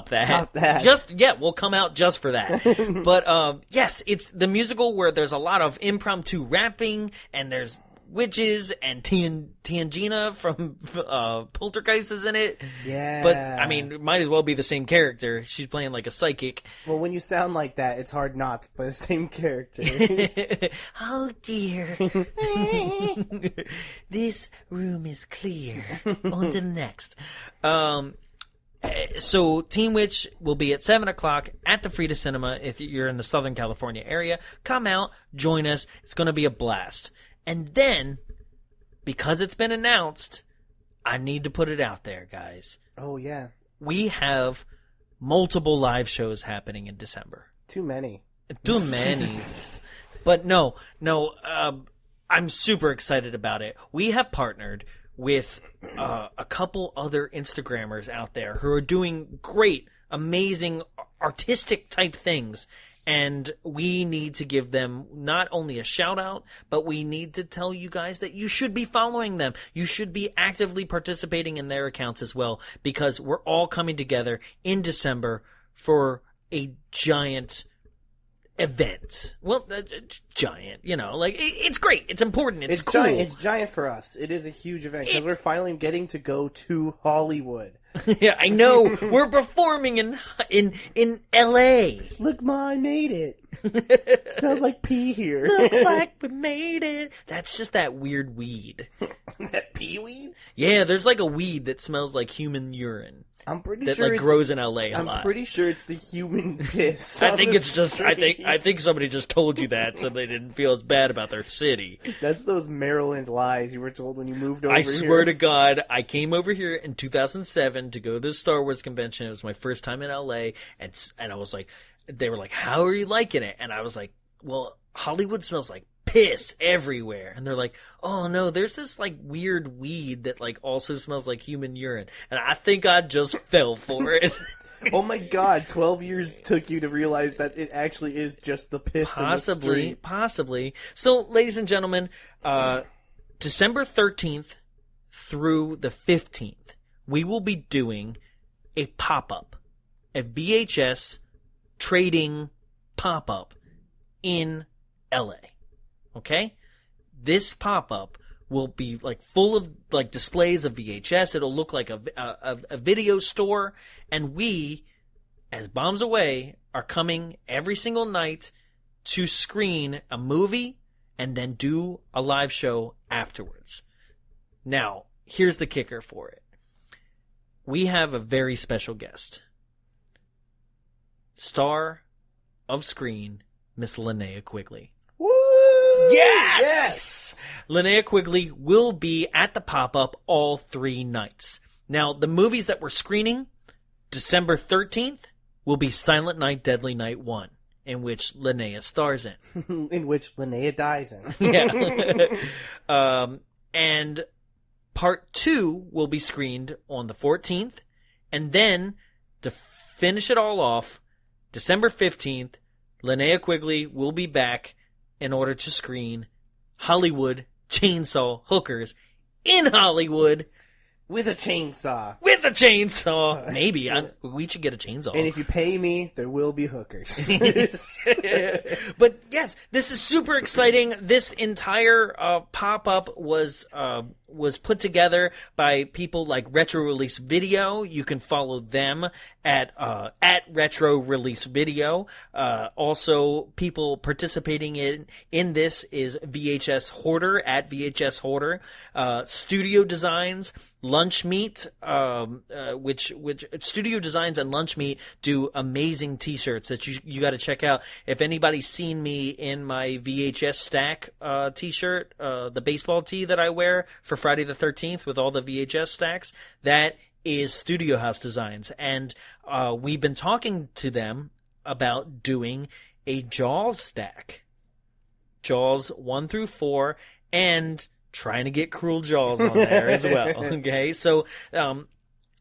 that. Top that. We'll come out just for that. But yes, it's the musical where there's a lot of impromptu rapping and there's witches and Tangina from Poltergeist is in it. Yeah. But I mean, it might as well be the same character. She's playing like a psychic. Well, when you sound like that, it's hard not to play the same character. Oh dear. This room is clear. On to the next. So Teen Witch will be at 7:00 at the Frida Cinema. If you're in the Southern California area, come out, join us. It's going to be a blast. And then, because it's been announced, I need to put it out there, guys. Oh, yeah. We have multiple live shows happening in December. Too many. Too many. But no, I'm super excited about it. We have partnered with a couple other Instagrammers out there who are doing great, amazing, artistic type things. And we need to give them not only a shout out, but we need to tell you guys that you should be following them. You should be actively participating in their accounts as well, because we're all coming together in December for a giant event. Well, giant, it's great. It's important. It's cool. Giant. It's giant for us. It is a huge event because we're finally getting to go to Hollywood. Yeah, I know. We're performing in L.A. Look, Ma, I made it. Smells like pee here. Looks like we made it. That's just that weird weed. That pee weed? Yeah, there's like a weed that smells like human urine. I'm pretty that sure like grows in LA a lot. I'm pretty sure it's the human piss. I think it's just. I think somebody just told you that so they didn't feel as bad about their city. That's those Maryland lies you were told when you moved over here. I swear to God, I came over here in 2007 to go to the Star Wars convention. It was my first time in LA, and I was like, they were like, "How are you liking it?" And I was like, "Well, Hollywood smells like piss everywhere." And they're like, "Oh no, there's this like weird weed that like also smells like human urine." And I think I just fell for it. Oh my God, 12 years took you to realize that it actually is just the piss in the street. Possibly. So, ladies and gentlemen, December 13th through the 15th, we will be doing a pop-up, a VHS trading pop-up in LA. Okay? This pop-up will be like full of like displays of VHS. It'll look like a video store, and we, as Bombs Away, are coming every single night to screen a movie and then do a live show afterwards. Now, here's the kicker for it. We have a very special guest. Star of screen, Miss Linnea Quigley. Woo! Yes! Linnea Quigley will be at the pop-up all 3 nights. Now, the movies that we're screening, December 13th, will be Silent Night, Deadly Night 1, in which Linnea stars in. In which Linnea dies in. Yeah. And part 2 will be screened on the 14th, and then, to finish it all off, December 15th, Linnea Quigley will be back in order to screen Hollywood chainsaw hookers in Hollywood. With a chainsaw. With a chainsaw. Maybe. We should get a chainsaw. And if you pay me, there will be hookers. But yes, this is super exciting. This entire pop-up was put together by people like Retro Release Video. You can follow them at Retro Release Video. Also, people participating in this is VHS Hoarder at VHS Hoarder. Studio Designs, Lunch Meat, which Studio Designs and Lunch Meat do amazing t-shirts that you got to check out. If anybody's seen me in my VHS stack t-shirt, the baseball tee that I wear for Friday the 13th with all the VHS stacks, that is Studio House Designs. And we've been talking to them about doing a Jaws stack. Jaws 1 through 4, and trying to get Cruel Jaws on there as well. Okay, so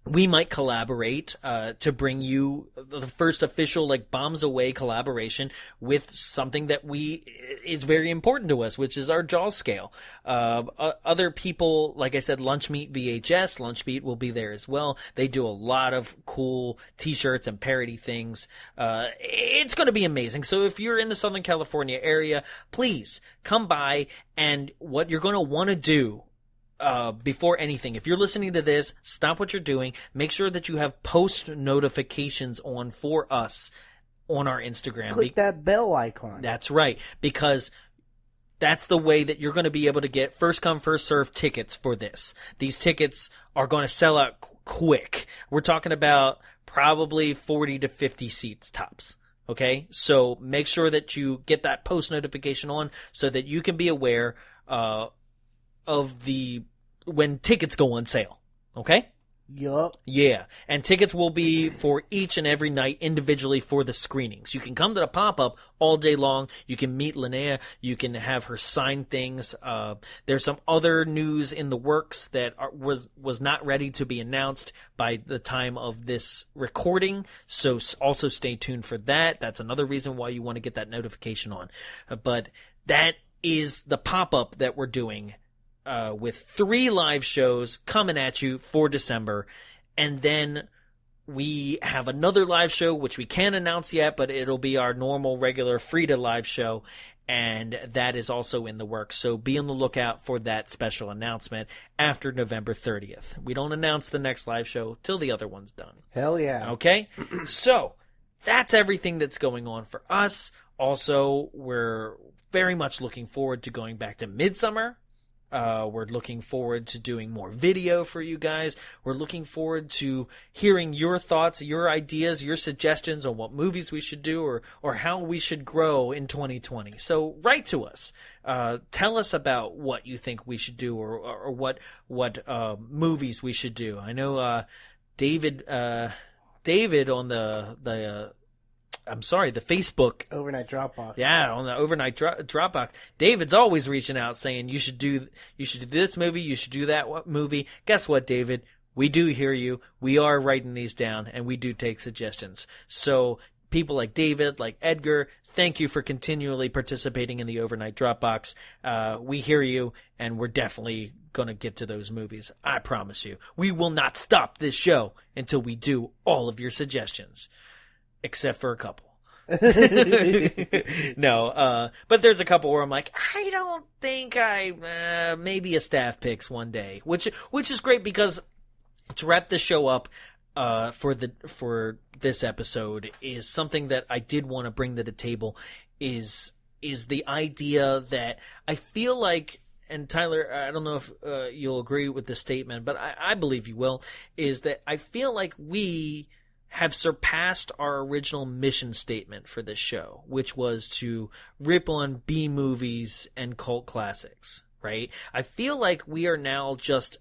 we might collaborate to bring you the first official like Bombs Away collaboration with something that is very important to us, which is our Jaws scale. Other people, like I said, Lunch Meat VHS, Lunch Meat will be there as well. They do a lot of cool t-shirts and parody things. It's going to be amazing. So if you're in the Southern California area, please come by, and what you're going to want to do before anything, if you're listening to this, stop what you're doing. Make sure that you have post notifications on for us on our Instagram. Click that bell icon. That's right, because that's the way that you're going to be able to get first come, first serve tickets for this. These tickets are going to sell out quick. We're talking about probably 40 to 50 seats tops. Okay? So make sure that you get that post notification on so that you can be aware of when tickets go on sale. Okay? Yup. Yeah. And tickets will be for each and every night individually for the screenings. You can come to the pop-up all day long. You can meet Linnea. You can have her sign things. There's some other news in the works that was not ready to be announced by the time of this recording. So also stay tuned for that. That's another reason why you want to get that notification on. But that is the pop-up that we're doing. With 3 live shows coming at you for December. And then we have another live show, which we can't announce yet, but it'll be our normal, regular Frida live show. And that is also in the works. So be on the lookout for that special announcement after November 30th. We don't announce the next live show till the other one's done. Hell yeah. Okay? So that's everything that's going on for us. Also, we're very much looking forward to going back to Midsummer. We're looking forward to doing more video for you guys. We're looking forward to hearing your thoughts, your ideas, your suggestions on what movies we should do or how we should grow in 2020. So write to us. Tell us about what you think we should do or what movies we should do. I know David on the Facebook overnight Dropbox. Yeah, on the overnight Dropbox. David's always reaching out saying you should do this movie, you should do that movie. Guess what, David? We do hear you. We are writing these down, and we do take suggestions. So people like David, like Edgar, thank you for continually participating in the overnight Dropbox. We hear you, and we're definitely going to get to those movies. I promise you. We will not stop this show until we do all of your suggestions. Except for a couple. No, but there's a couple where I'm like, I don't think maybe a staff picks one day, which is great because to wrap the show up, for this episode is something that I did want to bring to the table is the idea that I feel like, and Tyler, I don't know if you'll agree with this statement, but I believe you will, is that I feel like we have surpassed our original mission statement for this show, which was to rip on B movies and cult classics, right? I feel like we are now just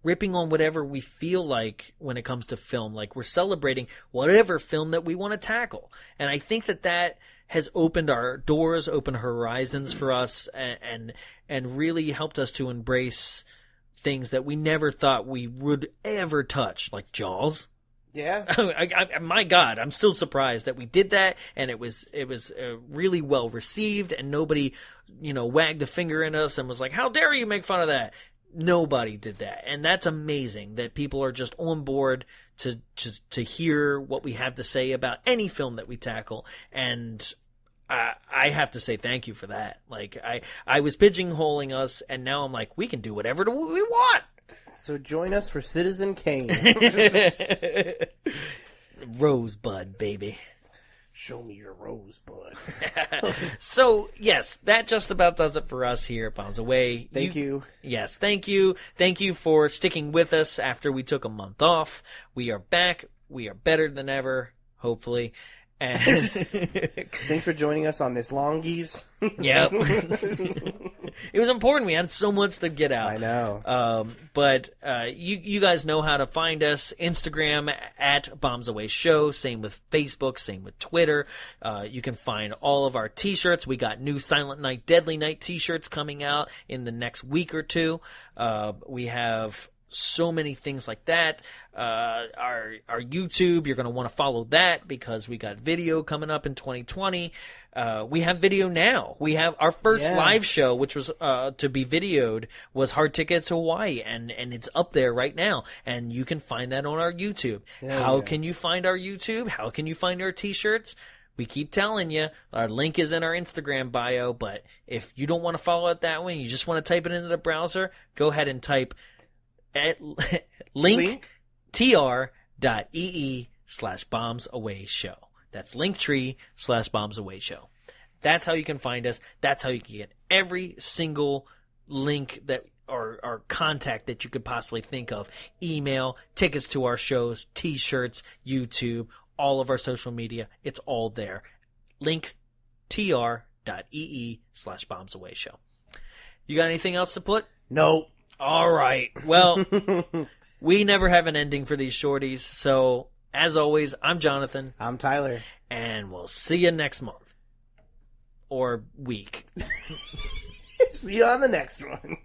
ripping on whatever we feel like when it comes to film. Like we're celebrating whatever film that we want to tackle. And I think that has opened our doors, opened horizons for us, and really helped us to embrace things that we never thought we would ever touch, like Jaws. Yeah. My God, I'm still surprised that we did that, and it was really well received, and nobody, wagged a finger at us and was like, "How dare you make fun of that?" Nobody did that, and that's amazing that people are just on board to hear what we have to say about any film that we tackle, and I have to say thank you for that. Like, I was pigeonholing us, and now I'm like, we can do whatever we want. So join us for Citizen Kane. Rosebud, baby. Show me your rosebud. So, yes, that just about does it for us here at Bombs Away. Thank you. Yes, thank you. Thank you for sticking with us after we took a month off. We are back. We are better than ever, hopefully. And thanks for joining us on this longies. Yep. It was important. We had so much to get out. I know. But you guys know how to find us. Instagram at Bombs Away Show. Same with Facebook. Same with Twitter. You can find all of our T-shirts. We got new Silent Night, Deadly Night T-shirts coming out in the next week or two. We have so many things like that. Our YouTube, you're going to want to follow that because we got video coming up in 2020. We have video now. We have our first live show, which was to be videoed, was Hard Ticket to Hawaii, and it's up there right now, and you can find that on our YouTube. How can you find our YouTube? How can you find our T-shirts? We keep telling you, our link is in our Instagram bio, but if you don't want to follow it that way, you just want to type it into the browser, go ahead and type at linktr.ee/bombsawayshow. That's linktree/bombsawayshow. That's how you can find us. That's how you can get every single link that or contact that you could possibly think of. Email, tickets to our shows, T-shirts, YouTube, all of our social media. It's all there. linktr.ee/bombsawayshow. You got anything else to put? No. All right. Well, we never have an ending for these shorties. So, as always, I'm Jonathan. I'm Tyler. And we'll see you next month. Or week. See you on the next one.